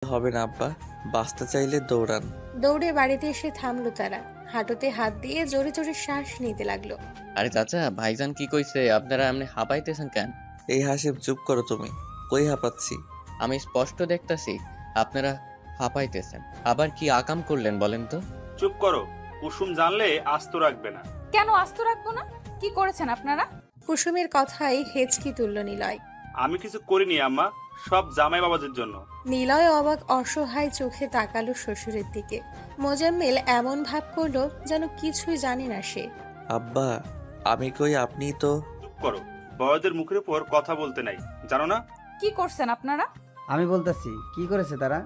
হবে না আব্বা, বাঁচতে চাইলে দৌড়ান। দৌড়ে বাড়িতে এসে থামলো তারা। হাঁটুতে হাত দিয়ে জোরে জোরে শ্বাস নিতে লাগলো। আরে চাচা, ভাইজান কি কইছে? আপনারা এমনি হাঁপাইতেছেন কেন? এই হাসিব, চুপ করো তুমি। কই হাঁপাচ্ছি? আমি স্পষ্ট দেখতাছি আপনারা হাঁপাইতেছেন। আবার কি আকাম করলেন বলেন তো? চুপ করো, কুসুম জানলে আস্ত রাখবে না। কেন আস্ত রাখবো না? কি করেছেন আপনারা? কুসুমের কথায় হেঁচকি তুলল নিলয়। আমি কিছু করিনি আম্মা, সব জামাই বাবাদের জন্য। নিলয় অবাক অসহায় চোখে তাকালো শ্বশুরের দিকে। মোজাম্মেল এমন ভাব করলো যেন কিছুই জানে না সে। আব্বা, আমি কই, আপনিই তো। চুপ করো, বড়দের মুখের উপর কথা বলতে নাই, জানো না? কি করছেন আপনারা? আমি বলতেছি কি করেছে তারা।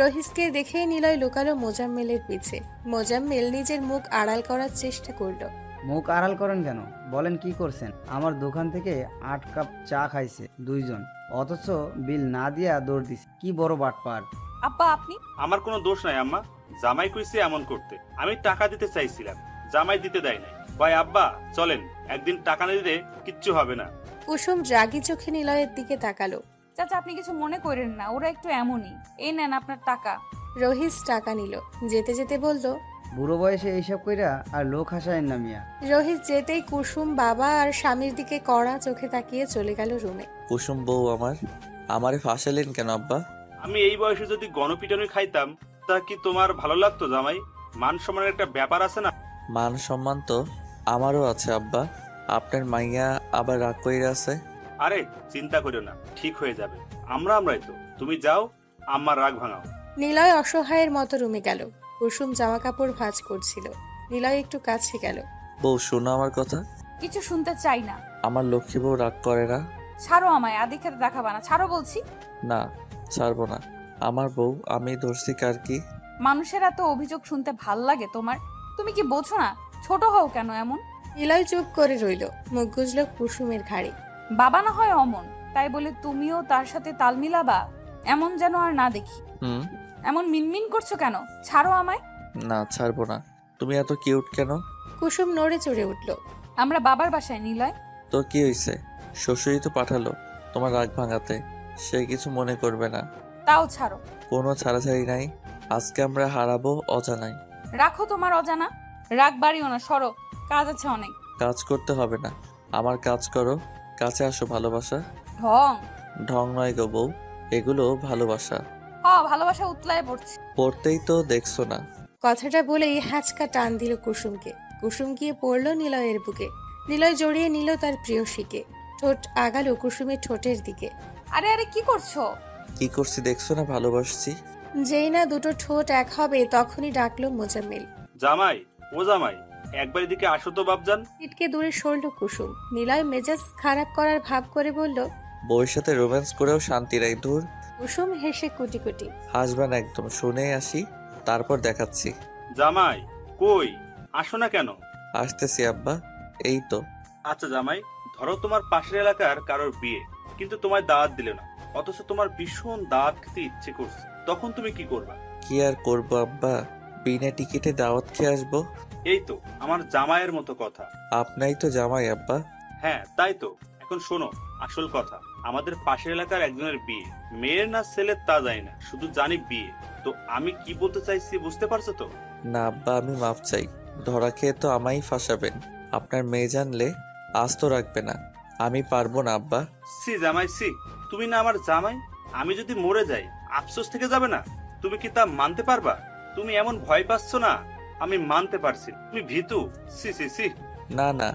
রহিসকে দেখে নিলয় লুকালো মোজাম্মেলের পিছে। মোজাম্মেল নিজের মুখ আড়াল করার চেষ্টা করলো। মুখ আড়াল করেন কেন? বলেন কি করছেন? আমার দোকান থেকে 8 কাপ চা খাইছে দুইজন, অথচ বিল না দিয়া দৌড় দিছে। কি বড় বাটপার। আব্বা আপনি? আমার কোনো দোষ নাই আম্মা, জামাই কইছে এমন করতে। আমি টাকা দিতে চাইছিলাম, জামাই দিতে দেয় নাই। ভাই আব্বা চলেন, একদিন টাকা না দিলে কিচ্ছু হবে না। কুসুম রাগী চোখে নিলয়ের দিকে তাকালো। চাচা আপনি কিছু মনে করেন না, ওরা একটু এমনই। এই নেন আপনার টাকা। রহিস টাকা নিল, যেতে যেতে বলল, বুড়ো বয়সে এইসব কইরা আর লোক হাসায়েন না মিয়া। রহিস যেতেই কুসুম বাবা আর স্বামীর দিকে কড়া চোখে তাকিয়ে চলে গেল রুমে। কুসুম বউ আমারে ফাঁসালেন কেন আব্বা? আমি এই বয়সে যদি গণপিটনি খাইতাম তা কি তোমার ভালো লাগতো জামাই? মান সম্মানের একটা ব্যাপার আছে না? মান সম্মান তো আমারও আছে আব্বা। আপনার মাইয়া আবার রাগ কইরা আছে। আরে চিন্তা করিও না, ঠিক হয়ে যাবে। আমরাই তো। তুমি যাও, আম্মার রাগ ভাঙাও। নিলয় অসহায়ের মতো রুমে গেল। কুসুম জামা কাপড় ভাঁজ করছিল। নিলয় একটু কাছে গেল। বউ শোনো আমার কথা। কিছু শুনতে চাই না। আমার লক্ষ্মী বউ রাগ করে না। ছাড়ো আমায়, আদি খেতে দেখাবা না, ছাড়ো বলছি। না, ছাড়বো না। আমার বউ, আমি ধরছি কার কি? মানুষের এত অভিযোগ শুনতে ভাল লাগে তোমার? তুমি কি বোঝো না? ছোট হও কেন এমন? নিলয় চুপ করে রইল, মুখ গুজল কুসুমের ঘাড়ে। বাবা না হয় অমন, তাই বলে তুমিও তার সাথে তাল মিলাবা? এমন যেন আর না দেখি। এমন মিনমিন করছো কেন? ছাড়ো আমায়। না, ছাড়বো না। তুমি এত কিউট কেন? কুসুম নড়ে চড়ে উঠল। আমরা বাবার বাসায় নিলয়। তো কি হইছে? শ্বশুরই তো পাঠালো তোমার রাগ ভাঙাতে। সে কিছু মনে করবে না। তাও ছাড়ো। কোনো ছাড়াছাড়ি নাই। আজকে আমরা হারাবো অজানাই। রাখো তোমার অজানা, রাগ বাড়িও না, সরো, কাজ আছে অনেক। কাজ করতে হবে না, আমার কাজ করো। কাছে আসো ভালোবাসা। ঢং ঢং নয় গো বউ, এগুলো ভালোবাসা। ভালোবাসা উতলায় পড়ছে। পড়তেই তো দেখছো না। কথাটা বলেই হ্যাচকা টান দিল কুসুমকে। কুসুম গিয়ে পড়ল নিলয়ের বুকে। নিলয় জড়িয়ে নিল তার প্রিয়সীকে। ঠোঁট আগালো কুসুমের ঠোঁটের দিকে। আরে আরে কি করছো? কি করছি দেখছো না? ভালোবাসছি। যেই না দুটো ঠোঁট এক হবে তখনই ডাকলো মোজাম্মেল। জামাই, ও জামাই, একবার এদিকে আসো তো বাপজান। ছিটকে দূরে সরল কুসুম। নিলয় মেজাজ খারাপ করার ভাব করে বলল, বউয়ের সাথে রোম্যান্স করেও শান্তি নাই, দূর। কুসুম হেসে কুটি কুটি। হাসবেন একদম, শুনে আসি তারপর দেখাচ্ছি। জামাই কই, আসো না কেন? আসতেছি আব্বা, এই তো। আচ্ছা জামাই, ধরো তোমার পাশের এলাকার কারোর বিয়ে, কিন্তু তোমায় দাওয়াত দিলে না, অথচ তোমার ভীষণ দাওয়াত খেতে ইচ্ছে করছে, তখন তুমি কি করবা? কি আর করবো আব্বা, বিনা টিকিটে দাওয়াত খেয়ে আসবো। এই তো আমার জামাইয়ের মতো কথা। আপনাই তো জামাই আব্বা। হ্যাঁ তাই তো। এখন শোনো আসল কথা, আমাদের পাশের এলাকার একজনের বিয়ে। মেয়ের না ছেলের তা জানি না, শুধু জানি বিয়ে। তো আমি কি বলতে চাইছি বুঝতে পারছো তো? না আব্বা, আমি মাপ চাই। ধরা খেয়ে তো আমায় ফাঁসাবেন। আপনার মেয়ে জানলে আস্ত রাখবে না। আমি পারবো না আব্বা। সি জামাই সি, তুমি না আমার জামাই। আমি যদি মরে যাই আফসোস থেকে যাবে না? তুমি কি তা মানতে পারবা? তুমি এমন ভয় পাচ্ছ না, আমি মানতে পারছি। তুমি ভীতু। সি সি সি। না না,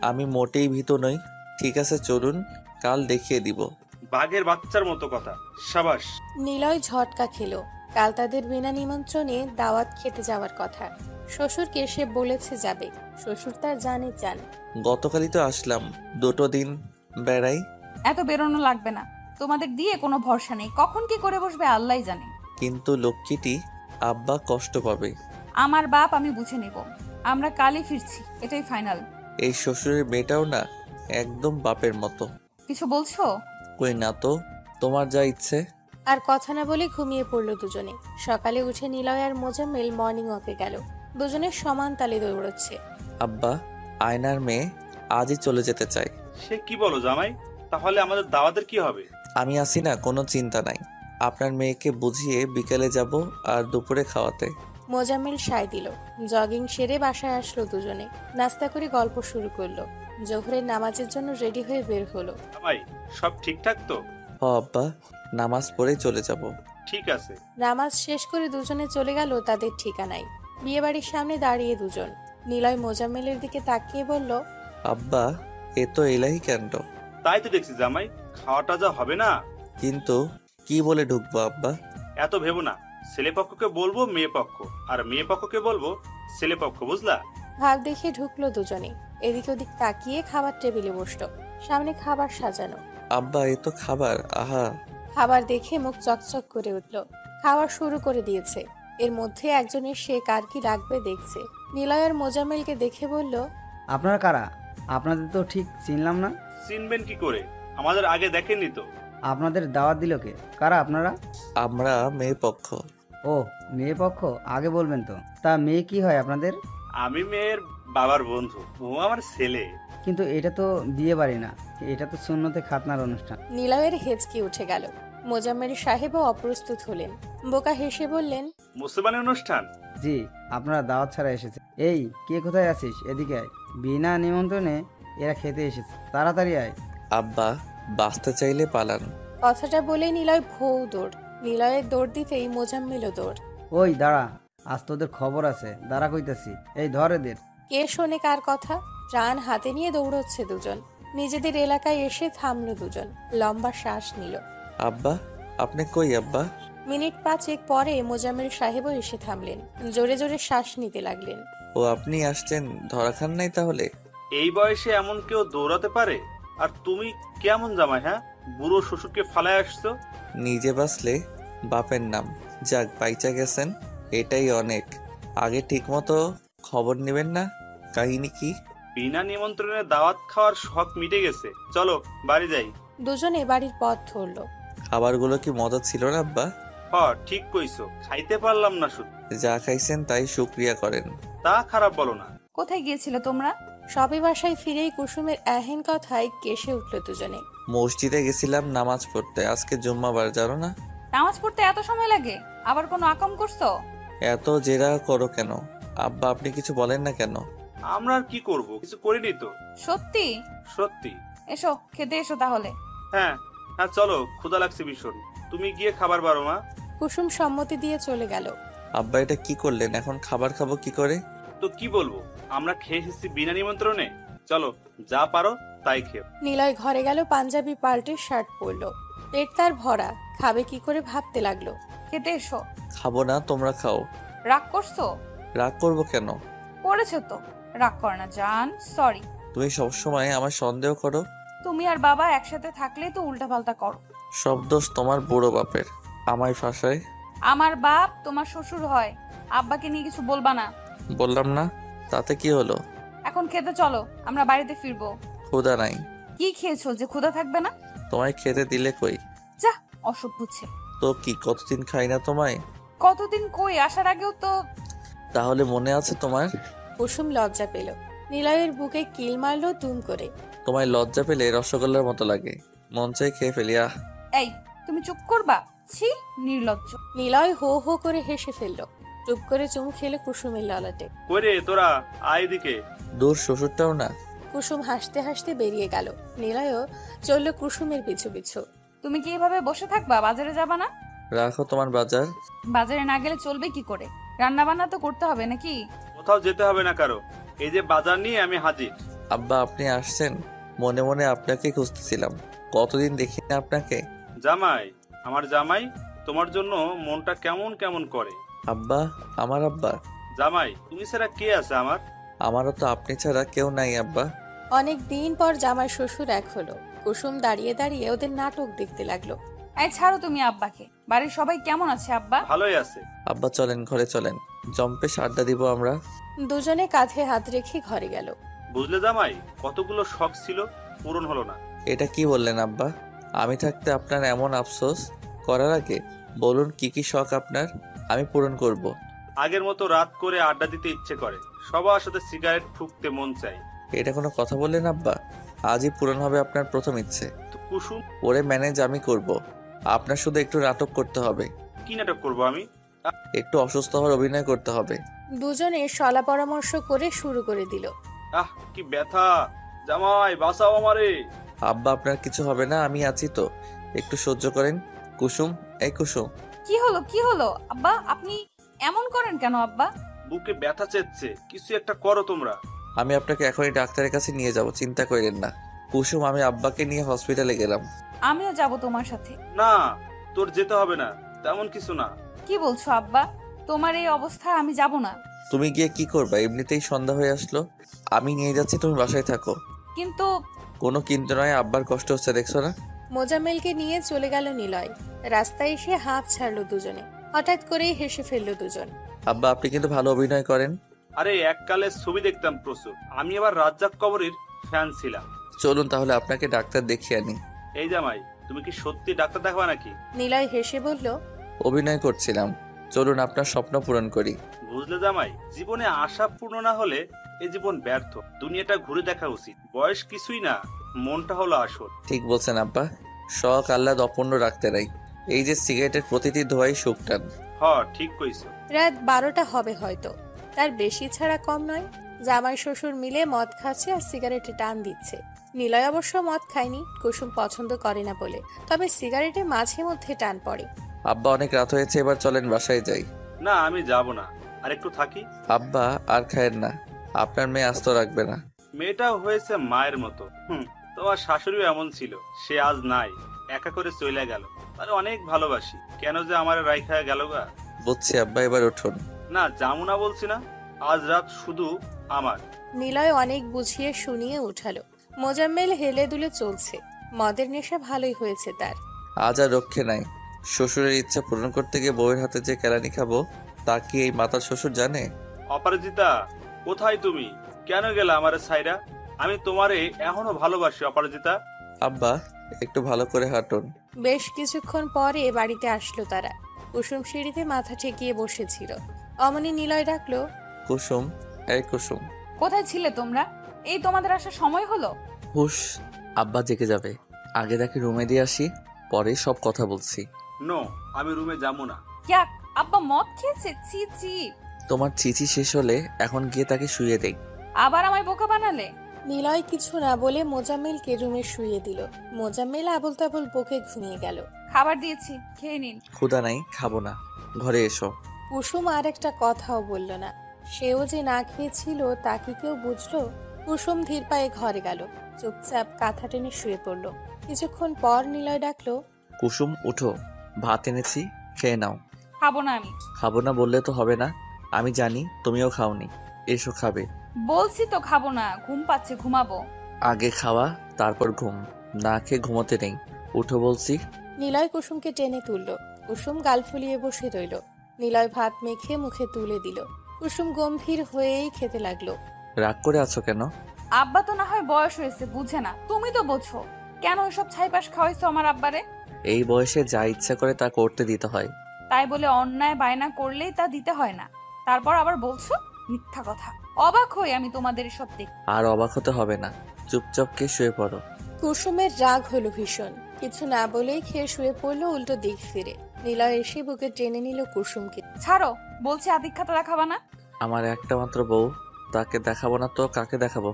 আমি মোটেই ভীত নই। ঠিক আছে চলুন, কাল দেখিয়ে দিব। বাঘের বাচ্চার মতো কথা। সাবাস। নিলয় ঝটকা খেলো। কাল তাদের বিনা নিমন্ত্রণে দাওয়াত খেতে যাওয়ার কথা। শ্বশুরকে সে বলেছে যাবে। শ্বশুর তার জানে চান। গতকালই তো আসলাম, দুটো দিন বেড়াই। এত বেরোনো লাগবে না, তোমাদের দিয়ে কোনো ভরসা নেই, কখন কি করে বসবে আল্লাহই জানে। কিন্তু লক্ষ্মীটি আব্বা কষ্ট পাবে। আমার বাপ আমি বুঝে নেব। আমরা কালই ফিরছি, এটাই ফাইনাল। এই শ্বশুরের মেয়েটাও না একদম বাপের মতো। কিছু বলছো? কই না তো, তোমার যা ইচ্ছে। আর কথা না বলে ঘুমিয়ে পড়ল দুজনে। সকালে উঠে নিলয় আর মোজাম্মেল মর্নিং ওয়াকে গেল। দুজনের সমান তালে দৌড়চ্ছে। আব্বা, আয়নার মেয়ে আজই চলে যেতে চায়। সে কি বলো জামাই? তাহলে আমাদের দাওয়াতের কি হবে? আমি আসি না, কোনো চিন্তা নাই। আপনার মেয়েকে বুঝিয়ে বিকেলে যাব আর দুপুরে খাওয়াতে। মোজাম্মেল সায় দিল। জগিং সেরে বাসায় আসলো দুজনে। নাস্তা করে গল্প শুরু করলো। জোহরের নামাজের জন্য রেডি হয়ে বের হলো। জামাই সব ঠিকঠাক তো? আব্বা, নামাজ পড়েই চলে যাব। ঠিক আছে। নামাজ শেষ করে দুজনে চলে গেল তাদের ঠিকানায়। বিয়েবাড়ির সামনে দাঁড়িয়ে দুজন। নিলয় মোজাম্মেলের দিকে তাকিয়ে বলল, আব্বা, এ তো এলাহি ক্যান্ড। তাই তো দেখছি জামাই, খাওয়াটা যা হবে না। কিন্তু কি বলে ঢুকবো আব্বা? এত ভেবো না, ছেলে পক্ষকে বলবো মেয়ে পক্ষ, আর মেয়ে পক্ষকে বলবো ছেলে পক্ষ, বুঝলা? ভাব দেখে ঢুকলো দুজনে। এদিক ওদিক তাকিয়ে খাবার টেবিলে বসলো। সামনে খাবার সাজানো। আব্বা, এ তো খাবার। আহা! খাবার দেখে মুখ চকচক করে উঠল। খাওয়া শুরু করে দিয়েছে। এর মধ্যে একজনের সে কার কি রাখবে দেখছে। নিলয় আর মোজাম্মেলকে দেখে বলল, আপনারা কারা? আপনাদের তো ঠিক চিনলাম না। চিনবেন কি করে? আমাদের আগে দেখেননি তো। আপনাদের দাওয়াত দিল কে? কারা আপনারা? আমরা মেয়ে পক্ষ। ও, মেয়ে পক্ষ, আগে বলবেন তো। তা মেয়ে কি হয় আপনাদের? আমি মেয়ের বাবার বন্ধু, ও আমার ছেলে। কিন্তু এটা তো বিয়ে বাড়ি না, এটা তো সুন্নতে খাতনার অনুষ্ঠান। নিলয়ের হেঁচকি উঠে গেল। মোজাম্মেল সাহেবও অপ্রস্তুত হলেন। বোকা হেসে বললেন, মুসলমানের অনুষ্ঠান? জি, আপনারা দাওয়াত ছাড়া এসেছে। এই, কে কোথায় আছিস? এদিকে আয়। বিনা নিমন্ত্রণে এরা খেতে এসেছে, তাড়াতাড়ি আয়। আব্বা, বাঁচতে চাইলে পালান। কথাটা বলেই নিলয় ভৌ দৌড়। নিলয়ের দৌড় দিতেই মোজাম্মেলও দৌড়। ওই দাঁড়া, আজ তোদের খবর আছে, দাঁড়া কইতাছি। এই ধর এদের। কে শোনে কার কথা? প্রাণ হাতে নিয়ে দৌড়চ্ছে দুজন। নিজেদের এলাকায় এসে থামলো দুজন। লম্বা শ্বাস নিল। আব্বা, আপনি কই আব্বা? মিনিট 5 পরে মোজাম্মেল সাহেবও এসে থামলেন। জোরে জোরে শ্বাস নিতে লাগলেন। ও, আপনি আসছেন, ধরা খান নাই তাহলে? এই বয়সে এমন কেউ দৌড়াতে পারে? আর তুমি কেমন জামাই, হ্যাঁ? বুড়ো শ্বশুরকে ফালায় আসছো। নিজে বাঁচলে বাপের নাম। যাক, বাইচা গেছেন, এটাই অনেক। আগে ঠিক মতো খবর নেবেন না? কাহিনী কি? বিনা নিমন্ত্রণে দাওয়াত খাওয়ার শখ মিটে গেছে, চলো বাড়ি যাই। দুজনে বাড়ির পথ ধরল। খাবারগুলো কি মজা ছিল না আব্বা? হ, ঠিক কইছো, খাইতে পারলাম না শুধু। যা খাইছেন তাই শুকরিয়া করেন। তা খারাপ বলো না। কোথায় গিয়েছিলে তোমরা? সবে বাসায় ফিরেই কুসুমের এহেন কথায় কেসে উঠল দুজনে। মসজিদে গেছিলাম নামাজ পড়তে, আজকে জুম্মাবার, জানো না? নামাজ পড়তে এত সময় লাগে? আবার কোনো আকাম করছো? এত জেরা করো কেন আব্বা? আপনি কিছু বলেন না কেন? আমরা আর কি করব, কিছু করিনি তো। সত্যি? সত্যি। এসো খেতে এসো তাহলে। হ্যাঁ হ্যাঁ, চলো, ক্ষুধা লাগছে ভীষণ। তুমি গিয়ে খাবার বারো মা। কুসুম সম্মতি দিয়ে চলে গেল। আব্বা, এটা কি করলেন? এখন খাবার খাবো কি করে? তো কি বলবো, আমরা খেয়ে এসেছি বিনা নিমন্ত্রণে। চলো, যা পারো তাই খেও। নিলয় ঘরে গেল, পাঞ্জাবি পাল্টে শার্ট পরলো। পেট তার ভরা, খাবে কি করে ভাবতে লাগলো। খেতে এসো। খাবো না, তোমরা খাও। রাগ করছো? রাগ করবো কেন? করেছো তো। রাগ কর না জান, সরি। তুমি সবসময় আমার সন্দেহ করো। তুমি আর বাবা একসাথে থাকলেই তো উল্টাপাল্টা করো। সব দোষ তোমার বুড়ো বাপের, আমায় ফাঁসায়। আমার বাপ তোমার শ্বশুর হয়। আব্বাকে নিয়ে কিছু বলবা না। বললাম না, তাতে কি হলো? এখন খেতে চলো, আমরা বাড়িতে ফিরবো। ক্ষুধা নাই। কি খেয়েছো যে ক্ষুধা থাকবে না? তোমায় খেতে দিলে কই? যা, অসভ্য ছে। তো কি কতদিন খাই না তোমায়? কতদিন কই, আসার আগেও তো। তাহলে মনে আছে তোমার? কুসুম লজ্জা পেল। নিলয়ের বুকে কিল মারলো দুম করে। তোমায় লজ্জা পেলে রসগোল্লার মতো লাগে, মন চাই খেয়ে ফেলি। আহ! এই, তুমি চুপ করবা? ছি, নির্লজ্জ। নিলয় হো হো করে হেসে ফেলল। চুপ করে চুমু খেলো কুসুমের ললাটে। কইরে তোরা, আয় দিকে। দূর, শ্বশুরটাও না। কুসুম হাসতে হাসতে বেরিয়ে গেল। নিলয়ও চলল কুসুমের পিছু পিছু। তুমি কি এভাবে বসে থাকবা? বাজারে যাবা না? রাখো তোমার বাজার। বাজারে না গেলে চলবে কি করে? রান্না বান্না তো করতে হবে নাকি? কোথাও যেতে হবে না কারো, এই যে বাজার নিয়ে আমি হাজির। আব্বা, আপনি আসছেন? মনে মনে আপনাকে খুঁজতেছিলাম, কতদিন দেখি না আপনাকে। জামাই, আমার জামাই, তোমার জন্য মনটা কেমন কেমন করে। আব্বা, আমার আব্বা। জামাই, তুমি ছাড়া কে আছে আমার? আমারও তো আপনি ছাড়া কেউ নাই আব্বা। অনেক দিন পর জামাই শ্বশুর এক হলো। কুসুম দাঁড়িয়ে দাঁড়িয়ে ওদের নাটক দেখতে লাগলো। এই ছাড়ো তুমি আব্বাকে। বাড়ির সবাই কেমন আছে আব্বা? ভালোই আছে। আব্বা চলেন, ঘরে চলেন, জম্পে আড্ডা দিব আমরা। দুজনে কাঁধে হাত রেখে ঘরে গেল। বুঝলে জামাই, কতগুলো শখ ছিল, পূরণ হলো না। এটা কি বললেন আব্বা? আমি থাকতে আপনার এমন আফসোস করার আগে বলুন কি কি শখ আপনার, আমি পূরণ করব। আগের মতো রাত করে আড্ডা দিতে ইচ্ছে করে, সবার সাথে সিগারেট ফুঁকতে মন চাই। এটা কোনো কথা বললেন আব্বা? আজই পূরণ হবে আপনার প্রথম ইচ্ছে। তো কুসুম? ওরে ম্যানেজ আমি করব। আপনার শুধু একটু নাটক করতে হবে, কি নাটক করবো আমি? একটু অসুস্থ হওয়ার অভিনয় করতে হবে। দুজনে সলা পরামর্শ করে শুরু করে দিল। আহ কি ব্যথা! জামাই বাঁচাও আমারে। আব্বা আপনার কিছু হবে না, আমি আছি তো, একটু সহ্য করেন। কুসুম, এই কুসুম। কি হলো কি হলো আব্বা, আপনি এমন করেন কেন আব্বা? বুকে ব্যথা চেচ্ছে, কিছু একটা করো তোমরা। আমি আপনাকে এখনই ডাক্তারের কাছে নিয়ে যাব, চিন্তা করেন না। কুসুম, আমি আব্বাকে নিয়ে হসপিটালে গেলাম। আমিও যাব তোমার সাথে। না, তোর যেতে হবে না, তেমন কিছু না। কি বলছো আব্বা? তোমার এই অবস্থায় আমি যাব না। তুমি গিয়ে কি করবা? এমনিতেই সন্ধ্যা হয়ে আসলো, আমি নিয়ে যাচ্ছি, তুমি বাসায় থাকো। কিন্তু কোনো কিন্তু নয়, আব্বার কষ্ট হচ্ছে দেখছো না। মোজাম্মেলকে নিয়ে চলে গেল নিলয়। রাস্তায় এসে হাঁপ ছাড়লো দুজনে। হঠাৎ করেই হেসে ফেললো দুজন। আব্বা আপনি কিন্তু ভালো অভিনয় করেন। আরে এককালে ছবি দেখতাম প্রচুর, আমি আবার রাজ্জাক কবরের ফ্যান ছিলাম। চলুন তাহলে আপনাকে ডাক্তার দেখিয়ে আনি। এই জামাই, তুমি কি সত্যি ডাক্তার দেখাবা নাকি? নিলয় হেসে বলল, অভিনয় করছিলাম, চলুন আপনার স্বপ্ন পূরণ করি। বুঝলে জামাই, জীবনে আশা পূর্ণ না হলে এই জীবন ব্যর্থ। দুনিয়াটা ঘুরে দেখা উচিত। বয়স কিছুই না, মনটা হলো আসল। ঠিক বলছেন আব্বা, শখ আহ্লাদ অপূর্ণ রাখতে নাই। এই যে সিগারেটের প্রতিটি ধোঁয়াই সুখ টান। ঠিক কইছো। রাত 12টা হবে হয়তো, তার বেশি ছাড়া কম নয়। জামাই শ্বশুর মিলে মদ খাচ্ছে আর সিগারেটে টান দিচ্ছে। নিলয় অবশ্য মদ খায়নি, কুসুম পছন্দ করে না বলে, তবে সিগারেটে মাঝে মধ্যে টান পড়ে। আব্বা অনেক রাত হয়েছে, এবার চলেন বাসায় যাই। না, আমি যাব না, আর একটু থাকি। আব্বা আর খায়েন না, আপনার মেয়ে আস্ত রাখবে না। মেয়েটাও হয়েছে মায়ের মতো। তোমার শাশুড়িও এমন ছিল, সে আজ নাই, একা করে চলে গেল। আরে অনেক ভালোবাসি, কেন যে আমার রাইখা গেল গা। বুঝছি আব্বা, এবার উঠুন। না, যাবো না বলছি না, আজ রাত শুধু আমার। নিলয় অনেক বুঝিয়ে শুনিয়ে উঠালো। মোজাম্মেল হেলে দুলে চলছে, মদের নেশা ভালোই হয়েছে তার। আজ আর রক্ষে নাই, শ্বশুরের ইচ্ছা পূরণ করতে গিয়ে বউয়ের হাতে যে কেলানি খাবো তা কি এই মাতার শ্বশুর জানে? অপরাজিতা, কোথায় তুমি? কেন গেলা আমার সাইরা? আমি তোমারে এখনো ভালোবাসি অপরাজিতা। আব্বা একটু ভালো করে হাঁটুন। বেশ কিছুক্ষণ পরে বাড়িতে আসলো তারা। কুসুম সিঁড়িতে মাথা ঠেকিয়ে বসেছিল। অমনি নিলয় ডাকলো, কুসুম, এই কুসুম। কোথায় ছিলে তোমরা? এই তোমাদের আসার সময় হলো? হুশ, আব্বা জেগে যাবে, আগে তাকে রুমে দিয়ে আসি, পরে সব কথা বলছি। নো, আমি রুমে যাবো না। ইয়াক, আব্বা মদ খেয়েছে? ছি ছি। তোমার চিচি শেষ হলে এখন গিয়ে তাকে শুয়ে দেই। আবার আমায় বোকা বানালে। নিলয় কিছু না বলে মোজাম্মেলকে রুমে শুইয়ে দিল। মোজাম্মেল আবল তাবল বকে ঘুমিয়ে গেল। খাবার দিয়েছি, খেয়ে নিন। ক্ষুধা নাই, খাবো না, ঘরে এসো। কুসুম আর একটা কথাও বলল না। সেও যে না খেয়েছিল তা কি কেউ বুঝলো? কুসুম ধীর পায়ে ঘরে গেল, চুপচাপ কাঁথা টেনে শুয়ে পড়ল। কিছুক্ষণ পর নিলয় ডাকলো, কুসুম উঠো, ভাত এনেছি, খেয়ে নাও। খাবো না আমি। খাবো না বললে তো হবে না, আমি জানি তুমিও খাওনি, এসো খাবে। বলছি তো খাবো না, ঘুম পাচ্ছে, ঘুমাবো। আগে খাওয়া তারপর ঘুম, না খেয়ে ঘুমোতে নেই, উঠো বলছি। নিলয় কুসুমকে টেনে তুলল। কুসুম গাল ফুলিয়ে বসে রইল। নিলয় ভাত মেখে মুখে তুলে দিল। কুসুম গম্ভীর হয়েই খেতে লাগলো। রাগ করে আছো কেন? আব্বা তো না হয় বয়স হয়েছে, বুঝে না, তুমি তো বোঝো। কেন ওইসব ছাইপাশ খাওয়াইছো আমার আব্বারে? এই বয়সে যা ইচ্ছা করে তা করতে দিতে হয়। তাই বলে অন্যায় বায়না করলেই তা দিতে হয় না। তারপর আবার বলছো মিথ্যা কথা। অবাক হই আমি তোমাদের সব দেখ। আর অবাক হতে হবে না, চুপচাপ কে শুয়ে পড়ো। কুসুমের রাগ হলো ভীষণ। কিছু না বলেই খেয়ে শুয়ে পড়লো উল্টো দিক ফিরে। নিলয় এসে বুকে টেনে নিল কুসুমকে। ছাড়ো, বলছি আদিক্ষাতা দেখাবা না। আমার একটা মাত্র বউ, তাকে দেখাবো না তো কাকে দেখাবো?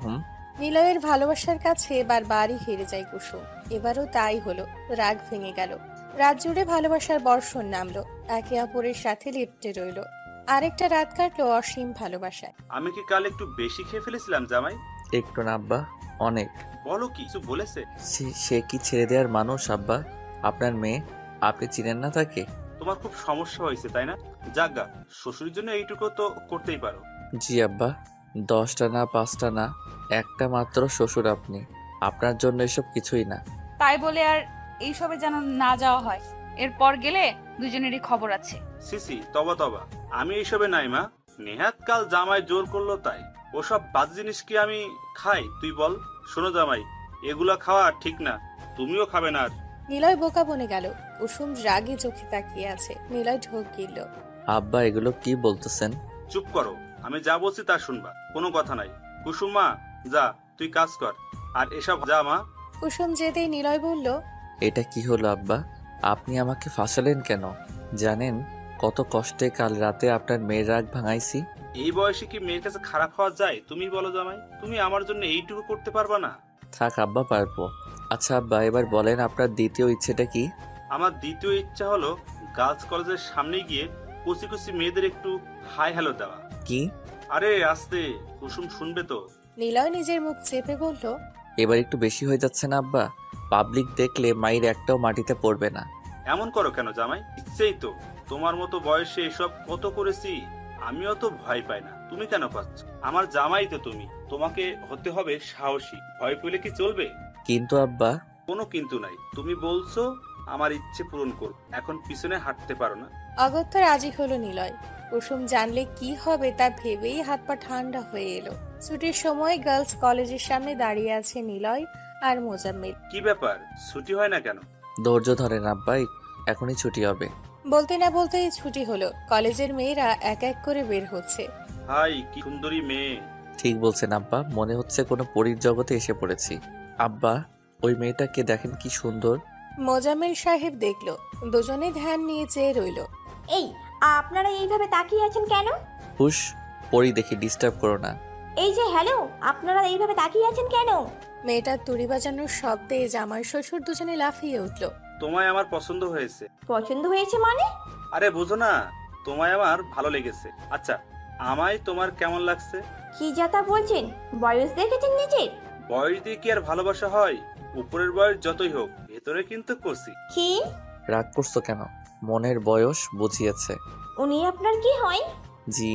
নিলয়ের ভালোবাসার কাছে বারবারই হেরে যায় কুসুম। এবারও তাই হলো, রাগ ভেঙে গেল। রাত জুড়ে ভালোবাসার বর্ষণ নামলো, একে অপরের সাথে লিপ্টে রইল। আরেকটা রাত কাটলো অসীম ভালোবাসায়। আমি কি কাল একটু বেশি খেয়ে ফেলেছিলাম জামাই? একটু না আব্বা, অনেক। বলো কি, কিছু বলেছে? সে কি ছেড়ে দেওয়ার মানুষ আব্বা? আপনার মেয়ে, আপনি চিনেন না তাকে? তোমার খুব সমস্যা হয়েছে তাই না? যাগা, শ্বশুরের জন্য এইটুকু তো করতেই পারো। জি আব্বা, 10টা না 5টা না, একটা মাত্র শ্বশুর আপনি, আপনার জন্য এসব কিছুই না। তাই বলে আর এইসবে যেন না যাওয়া হয়। এরপর গেলে দুজনেরই খবর আছে। সিসি, তবা তবা, আমি এইসবে নাই মা। নেহাত কাল জামাই জোর করলো তাই। ওসব বাদ জিনিস কি আমি খাই তুই বল? শোনো জামাই, এগুলা খাওয়া ঠিক না, তুমিও খাবে না আর। নিলয় বোকা বনে গেল। কুসুম রাগে চোখে তাকিয়ে আছে। নিলয় ঢোক গিলল। আব্বা এগুলো কি বলতেছেন? চুপ করো, আমি যা বলছি তা শুনবা, কোনো কথা নাই। কুসুম মা, যা তুই কাজ কর, আর এসব যা মা। কুসুম যেতেই নিলয় বলল, এটা কি হলো আব্বা? আপনি আমাকে ফাঁসালেন কেন? জানেন কত কষ্টে কাল রাতে আপনার মেয়ের রাগ ভাঙাইছি। এই বয়সে কি মেয়ের কাছে খারাপ হওয়া যায়? তুমি বলো জামাই, তুমি আমার জন্য এইটুকু করতে পারবা না? থাক আব্বা, পারবো। আচ্ছা আব্বা, এবার বলেন আপনার দ্বিতীয় ইচ্ছেটা কি? আমার দ্বিতীয় ইচ্ছা হলো গার্লস কলেজের সামনে গিয়ে কুচি কুচি মেয়েদের একটু হাই হ্যালো দেওয়া। কি? আরে আস্তে, কুসুম শুনবে তো। নিলয় নিজের মুখ চেপে বলল, এবার একটু বেশি হয়ে যাচ্ছে না আব্বা? পাবলিক দেখলে মায়ের একটাও মাটিতে পড়বে না। এমন করো কেন জামাই? ইচ্ছেই তো, তোমার মতো বয়সে এসব কত করেছি। আমিও তো ভয় পাই না, তুমি কেন পাচ্ছ? আমার জামাই তো তুমি, তোমাকে হতে হবে সাহসী। ভয় পেলে কি চলবে? কিন্তু আব্বা। কোনো কিন্তু নাই, তুমি বলছো আমার ইচ্ছে পূরণ করো, এখন পিছনে হাঁটতে পারো না। অগত্যা রাজি হলো নিলয়। কুসুম জানলে কি হবে তা ভেবেই হাত পা ঠান্ডা হয়ে এলো। ছুটির সময় গার্লস কলেজের সামনে দাঁড়িয়ে আছে নিলয় আর মোজাম্মেল। কি ব্যাপার, ছুটি হয় না কেন? ধৈর্য ধরেন আব্বা, এখনই ছুটি হবে। বলতে না বলতেই ছুটি হলো। কলেজের মেয়েরা এক এক করে বের হচ্ছে। হাই কি সুন্দরী মেয়ে। ঠিক বলছেন আব্বা, মনে হচ্ছে কোনো পরীর জগতে এসে পড়েছি। আব্বা, ওই মেয়েটাকে দেখেন কি সুন্দর। মোজাম্মেল সাহেব দেখলো, দুজনে ধ্যান নিয়ে চেয়ে রইল। এই, আপনারা এইভাবে তাকিয়ে আছেন কেন? হুশ, পরী দেখি, ডিস্টার্ব করো না। এই যে হ্যালো, আপনারা এইভাবে তাকিয়ে আছেন কেন? মেয়েটার তুড়ি বাজানোর শব্দে জামাই শ্বশুর দুজনে লাফিয়ে উঠল। তোমায় আমার পছন্দ হয়েছে। পছন্দ হয়েছে মানে? আরে বুঝো না, তোমায় আমার ভালো লেগেছে। আচ্ছা, আমায় তোমার কেমন লাগছে? কি যাতা বলছেন? বয়স দেখেছেন নিজের? বয়স দিয়ে কি আর ভালোবাসা হয়? উপরের বয়স যতই হোক, ভেতরে কিন্তু কচি। কি? রাগ করছো কেন? মনের বয়স বুঝিয়েছে। উনি আপনার কি হয়? জি,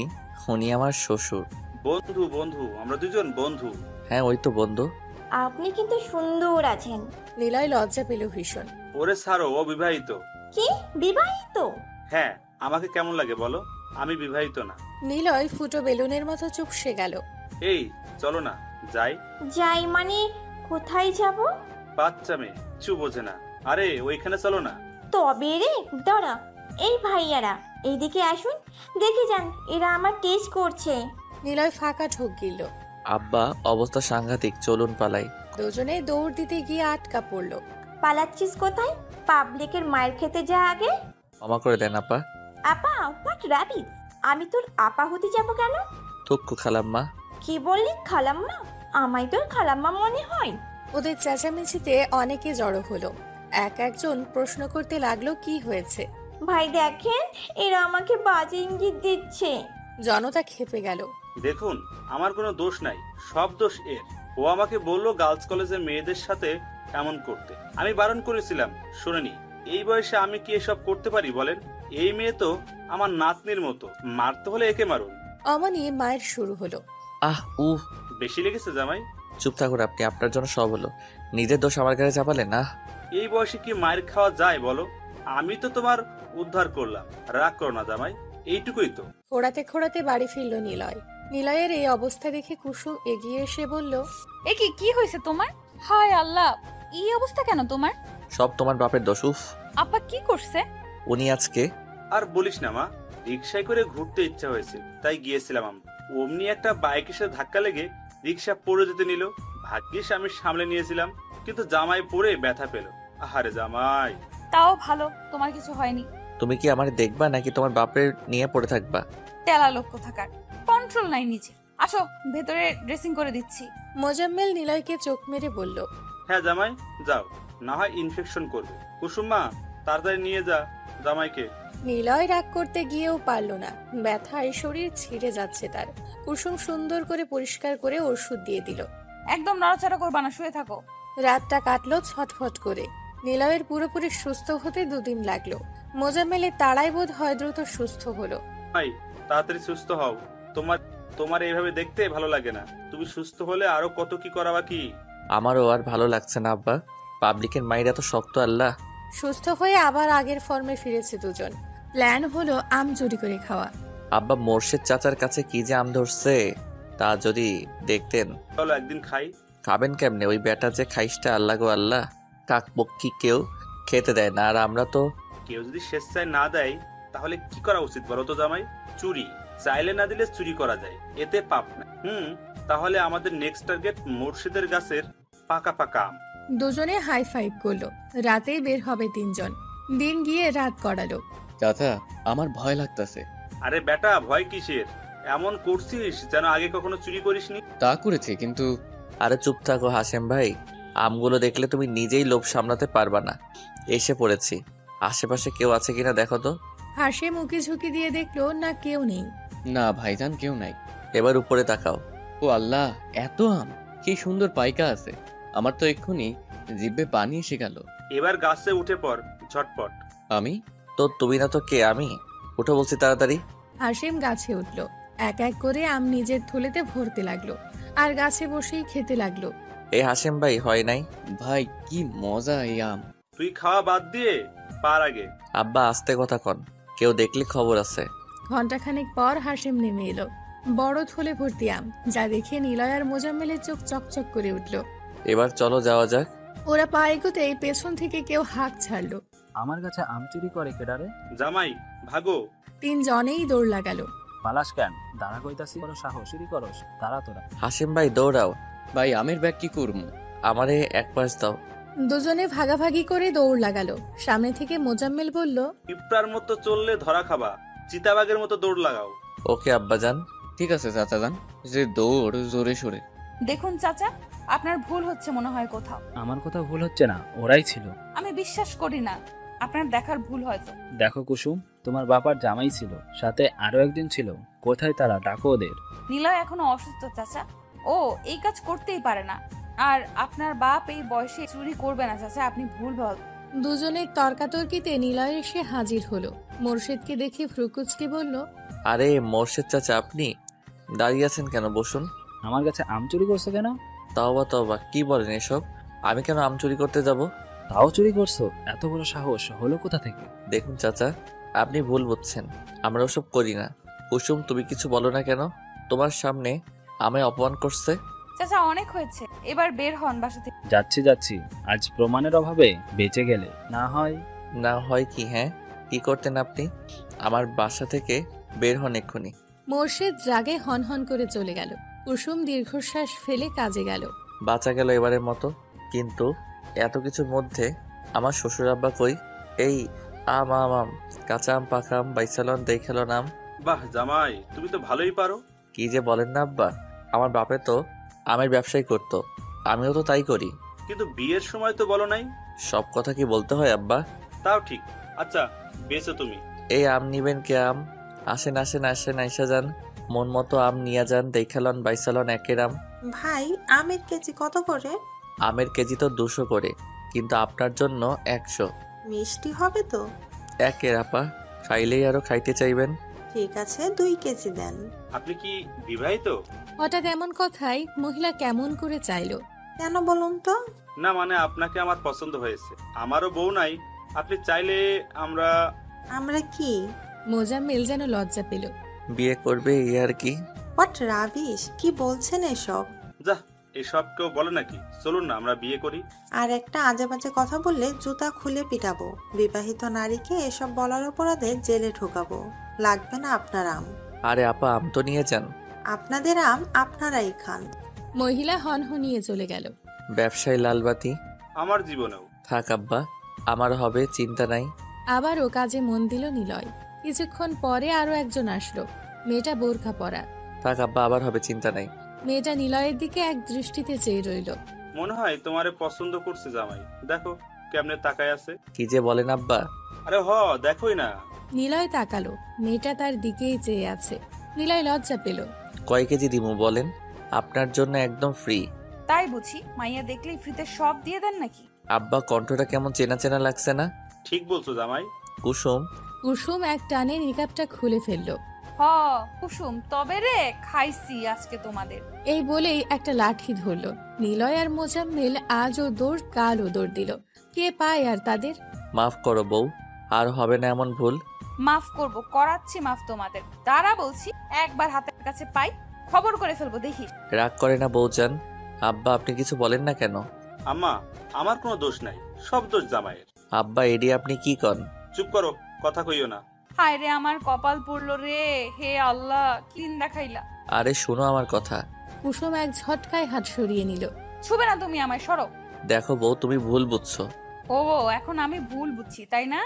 উনি আমার শ্বশুর। বন্ধু বন্ধু, আমরা দুজন বন্ধু। হ্যাঁ, ওই তো বন্ধু। আপনি কিন্তু সুন্দর আছেন। নিলয় লজ্জা পেল ভীষণ। ওরে ছাড়ো, ও বিবাহিত। কি বিবাহিত? হ্যাঁ, আমাকে কেমন লাগে বলো? আমি বিবাহিত না। নিলয় ফুটো বেলুনের মতো চুপসে গেল। এই চলো না যাই। যাই মানে কোথায় যাব? বাচ্চা মেয়ে কিছু বোঝে না। আরে ওইখানে চলো না। তবে রে দাঁড়া, এই ভাইয়ারা এইদিকে আসুন, দেখে যান এরা আমার টেস্ট করছে। নিলয় ফাঁকা ঢোক গিলল। আব্বা, অবস্থা সাংঘাতিক, চলুন পালাই। দুজনে দৌড় দিতে গিয়ে আটকা পড়ল। পালাচ্ছিস কোথায়? পাবলিকের মায়ের খেতে যা আগে। ক্ষমা করে দেন আপা। আপা? What rubbish! আমি তোর আপা হতে যাব কেন? থুক্কু খালাম্মা। কি বললি খালাম্মা? আমায় তোর খালাম্মা মনে হয়? ওদের চেঁচামেচিতে অনেকে জড়ো হলো। এক একজন প্রশ্ন করতে লাগলো কি হয়েছে। ভাই দেখেন, এরা আমাকে বাজে ইঙ্গিত দিচ্ছে। জনতা খেপে গেল। দেখুন, আমার কোনো দোষ নাই, সব দোষ এর। ও আমাকে বললো গার্লস কলেজে মেয়েদের সাথে এমন করতে। আমি বারণ করেছিলাম, শোনেনি। এই বয়সে আমি কি এসব করতে পারি বলেন? এই মেয়ে তো আমার নাতনির মতো, মারতে হলে একে মারুন। অমনি মায়ের শুরু হলো। আহ উহ। বেশি লেগেছে জামাই? চুপ থাকুন আপনি, আপনার জন্য সব হলো। নিজের দোষ আমার গায়ে চাপালেন না। এই বয়সে কি মায়ের খাওয়া যায় বলো? আমি তো তোমার উদ্ধার করলাম, রাগ করো না জামাই, এইটুকুই তো। খোঁড়াতে খোঁড়াতে বাড়ি ফিরল নিলয়। নিলয়ের এই অবস্থা দেখে কুসুম এগিয়ে এসে বলল, এ কি হয়েছে তোমার? হায় আল্লাহ, এই অবস্থা কেন তোমার? সব তোমার বাপের দোষ। উফ। আপা কি করছে? উনি আজকে। আর বলিস না মা, রিক্সায় করে ঘুরতে ইচ্ছা হয়েছে, তাই গিয়েছিলাম আমরা। অমনি একটা বাইকের সাথে ধাক্কা লেগে রিক্সা পড়ে যেতে নিল। ভাগ্যিস আমি সামলে নিয়েছিলাম, কিন্তু জামাই পড়ে ব্যথা পেল। আহারে জামাই। তাও ভালো, তোমার কিছু হয়নি। তুমি কি আমার দেখবা নাকি তোমার বাপের নিয়ে পড়ে থাকবা? তেলা লক্ষ্য থাকার কন্ট্রোল নাই নিচে। আসো, ভেতরে ড্রেসিং করে দিচ্ছি। মোজাম্মেল নিলয়কে চোখ মেরে বলল, হ্যাঁ জামাই, যাও, না হয় ইনফেকশন করবে। কুসুমা, তাড়াতাড়ি নিয়ে যা জামাইকে। নিলয় রাগ করতে গিয়েও পারল না। ব্যথায় শরীর ছিঁড়ে যাচ্ছে তার। কুসুম সুন্দর করে পরিষ্কার করে ওষুধ দিয়ে দিল। একদম নড়াচড়া করবা না, শুয়ে থাকো। রাতটা কাটলো ছটফট করে। নিলয়ের পুরোপুরি সুস্থ হতে 2 দিন লাগলো। মোজাম্মেলের তাড়াই বোধ হয় দ্রুত সুস্থ হলো। ভাই তাড়াতাড়ি সুস্থ হও। তোমার তোমার এইভাবে দেখতে ভালো লাগে না। তুমি সুস্থ হলে আরো কত কি করা বাকি। আমারও আর ভালো লাগছে না আব্বা। পাবলিকের মাইরা তো শক্ত আল্লাহ। সুস্থ হয়ে আবার আগের ফর্মে ফিরেছে দুজন। প্ল্যান হলো আম চুরি করে খাওয়া। আব্বা, মোর্শেদ চাচার কাছে কি যে আম ধরছে, তা যদি দেখতেন। চলো একদিন খাই। খাবেন কেমনে? ওই বেটা যে খাইসটা, আল্লাহ গো আল্লাহ। কাকপক্ষী কেউ খেতে দেয় না, আর আমরা তো। কেউ যদি স্বেচ্ছায় না দেয় তাহলে কি করা উচিত বলো তো জামাই? চুরি। চাইলে না দিলে চুরি করা যায়, এতে পাপ না। তাহলে আমাদের নেক্সট টার্গেট মুর্শিদের গাছের পাকা পাকা আম। দুজনে হাই ফাইভ করলো। রাতেই বের হবে 3 জন। দিন গিয়ে রাত গড়ালো। চাচা আমার ভয় লাগতাছে। আরে বেটা, ভয় কিসের? এমন করছিস যেন আগে কখনো চুরি করিসনি। তা করেছি কিন্তু আরে চুপ থাকো হাসেম ভাই, আমগুলো দেখলে তুমি নিজেই লোভ সামলাতে পারবা না। এসে পড়েছি, আশেপাশে কেউ আছে কিনা দেখো তো। হাসিম উকি ঝুঁকি দিয়ে দেখলো না কেউ নেই। না ভাইজান, কেউ নাই। এবার উপরে তাকাও। ও আল্লাহ, এত আম! কি সুন্দর পাইকা আছে। আমার তো এক্ষুনি জিভে পানি এসে গেল। এবার গাছে উঠে পড় ঝটপট। আমি? তো তুমি না তো কে? আমি উঠো বলছি তাড়াতাড়ি। হাসিম গাছে উঠল, এক এক করে আম নিজের থলেতে ভরতে লাগলো আর গাছে বসেই খেতে লাগলো। এই হাসেম ভাই হয় নাই? ভাই কি মজা এই আম! তুই খাওয়া বাদ দিয়ে পার আগে। আব্বা আস্তে কথা কন, কেউ দেখলে খবর আছে। ঘন্টাখানেক পর হাসিম নেমে এলো, বড় থলে ভর্তি আম, যা দেখে নিলয় আর মোজাম্মেলের চোখ চকচক করে উঠল। এবার চলো যাওয়া যাক। ওরা পা এগোতেই পেছন থেকে কেউ হাঁক ছাড়লো। আমার কাছে আম চুরি করে কেডারে? জামাই ভাগো। তিনজনেই দৌড় লাগালো। পালাস কেন? দাঁড়া কইতাছি, কোনো সাহস চুরি করস? তারা তোরা। হাসেম ভাই দৌড়াও। ভাই আমের ব্যাগ কি করবো? আমারে এক পাশ দাও। দুজনে ভাগাভাগি করে দৌড় লাগালো। সামনে থেকে মোজাম্মেল বলল, পিঁপড়ার মতো চললে ধরা খাবা, চিতাবাঘের মতো দৌড় লাগাও। ওকে আব্বাজান। ঠিক আছে চাচা যান, যে দৌড় জোরে সোরে। দেখুন চাচা, আপনার ভুল হচ্ছে মনে হয় কোথাও। আমার কথা ভুল হচ্ছে না, ওরাই ছিল। আমি বিশ্বাস করি না, আপনার দেখার ভুল হয়তো। দেখো কুসুম, তোমার বাবার জামাই ছিল, সাথে আরো একজন ছিল। কোথায় তারা? ডাকো ওদের। নিলয় এখনো অসুস্থ চাচা, ও এই কাজ করতেই পারে না। আর আপনার বাপ এই বয়সে চুরি করবে না চাচা, আপনি ভুল ভাব। দুজনের তর্কাতর্কিতে নিলয় এসে হাজির হলো। মোর্শেদকে দেখে ফ্রুকুচকে বলল, আরে মোর্শেদ চাচা, আপনি দাঁড়িয়ে আছেন কেন? বসুন। আমার কাছে আম চুরি করছো কেন? তাওবা তাওবা, কি বলেন এসব? আমি কেন আম চুরি করতে যাব? তাও চুরি করছো? এত বড় সাহস হলো কোথা থেকে? দেখুন চাচা, আপনি ভুল বুঝছেন, আমরা ওসব করি না। কুসুম, তুমি কিছু বলো না কেন? তোমার সামনে আমায় অপমান করছে। চাচা অনেক হয়েছে, এবার বের হন বাসা থেকে। যাচ্ছি যাচ্ছি, আজ প্রমাণের অভাবে বেঁচে গেলে না হয়। না হয় কি? হ্যাঁ, কি করতেন আপনি? আমার বাসা থেকে বের হন এক্ষুনি। মোর্শেদ রাগে হনহন করে চলে গেল। কুসুম দীর্ঘশ্বাস ফেলে কাজে গেল। বাঁচা গেল এবারের মতো। কিন্তু এত কিছুর মধ্যে আমার শ্বশুর আব্বা কই? এই আম আম আম, কাঁচা আম, পাকা আম, বাইসালন দেখালন আম। বাহ জামাই, তুমি তো ভালোই পারো। কি যে বলেন না আব্বা, আমার বাপে তো আমের ব্যবসাই করতো, আমিও তো তাই করি। কিন্তু বিয়ের সময় তো বলো নাই। সব কথা কি বলতে হয় আব্বা? তাও ঠিক। আচ্ছা বেঁচো তুমি। এই আম নিবেন কে? আম আসেন আসেন আসেন, আইসা যান, মন মতো আম নিয়ে যান, দেখালন বাইসালন একের আম। ভাই, আমের কেজি কত করে? আমের কেজি তো 200 করে, কিন্তু আপনার জন্য 100। মিষ্টি হবে তো? একের আপা, খাইলেই আরো খাইতে চাইবেন। ঠিক আছে, 2 কেজি দেন। আপনি কি বিবাহিত? হঠাৎ এমন কথায় মহিলা কেমন করে চাইলো। কেন বলুন তো? না মানে আপনাকে আমার পছন্দ হয়েছে, আমারও বউ নাই, আপনি চাইলে আমরা। আমরা কি? মোজাম্মেল যেন লজ্জা পেল। বিয়ে করবে এই আর কি। হোয়াট রাবিশ, কি বলছেন এসব? যা, এসব কেউ বলে নাকি? চলুন না আমরা বিয়ে করি। আর একটা আজে বাজে কথা বললে জুতা খুলে পিটাবো। বিবাহিত নারীকে এসব বলার অপরাধে জেলে ঢোকাবো। লাগবে না আপনার আম। আরে আপা, আম তো নিয়ে যান। আপনাদের আম আপনারাই খান। মহিলা হনহনিয়ে চলে গেল। ব্যবসায় লালবাতি। আমার জীবনেও। থাক আব্বা, আমার হবে, চিন্তা নাই। আবারও কাজে মন দিল নিলয়। কিছুক্ষণ পরে আরো একজন আসলো। মেয়েটা বোরখা পরা। থাক আব্বা, আবার হবে, চিন্তা নাই। মেয়েটা নিলয়ের দিকে এক দৃষ্টিতে চেয়ে রইল। মনে হয় তোমারে পছন্দ করছে জামাই, দেখো কেমনে তাকায় আছে। কি যে বলেন আব্বা? আরে দেখোই না। নিলয় তাকালো, মেয়েটা তার দিকেই চেয়ে আছে। নিলয় লজ্জা পেল। কয় কেজি দিমু বলেন? আপনার জন্য একদম ফ্রি। তাই বুঝি মাইয়া দেখলেই ফ্রিতে সব দিয়ে দেন নাকি? আব্বা, কণ্ঠটা কেমন চেনা চেনা লাগছে না? ঠিক বলছো জামাই। কুসুম। কুসুম এক টানে নিকাবটা খুলে ফেললো। হ কুসুম, তবে রে খাইছি আজকে তোমাদের। এই বলেই একটা লাঠি ধরলো। নিলয় আর মোজাম্মেল আজও দৌড় কালও দৌড় দিল। কে পায় আর তাদের? মাফ করো বউ, আর হবে না এমন ভুল। মাফ করব, করাচ্ছি মাফ তোমাদের। তারা বলছি একবার হাতের কাছে পাই খবর করে ফেলবো, দেখিস। রাগ করে না বউজান। আব্বা, আপনি কিছু বলেন না কেন? আম্মা, আমার কোনো দোষ নাই, সব দোষ জামাইয়ের। আব্বা, এডি আপনি কি কন? চুপ করো, কথা কইও না। হায় রে, আমার কপাল পড়লো রে, হে আল্লাহ, কি দিন দেখাইলা। আরে শোনো আমার কথা। কুসুম এক ঝটকায় হাত সরিয়ে নিল। ছুবে না তুমি আমায়, সরো। দেখো বউ, তুমি ভুল বুঝছো। ও এখন আমি ভুল বুঝছি তাই না?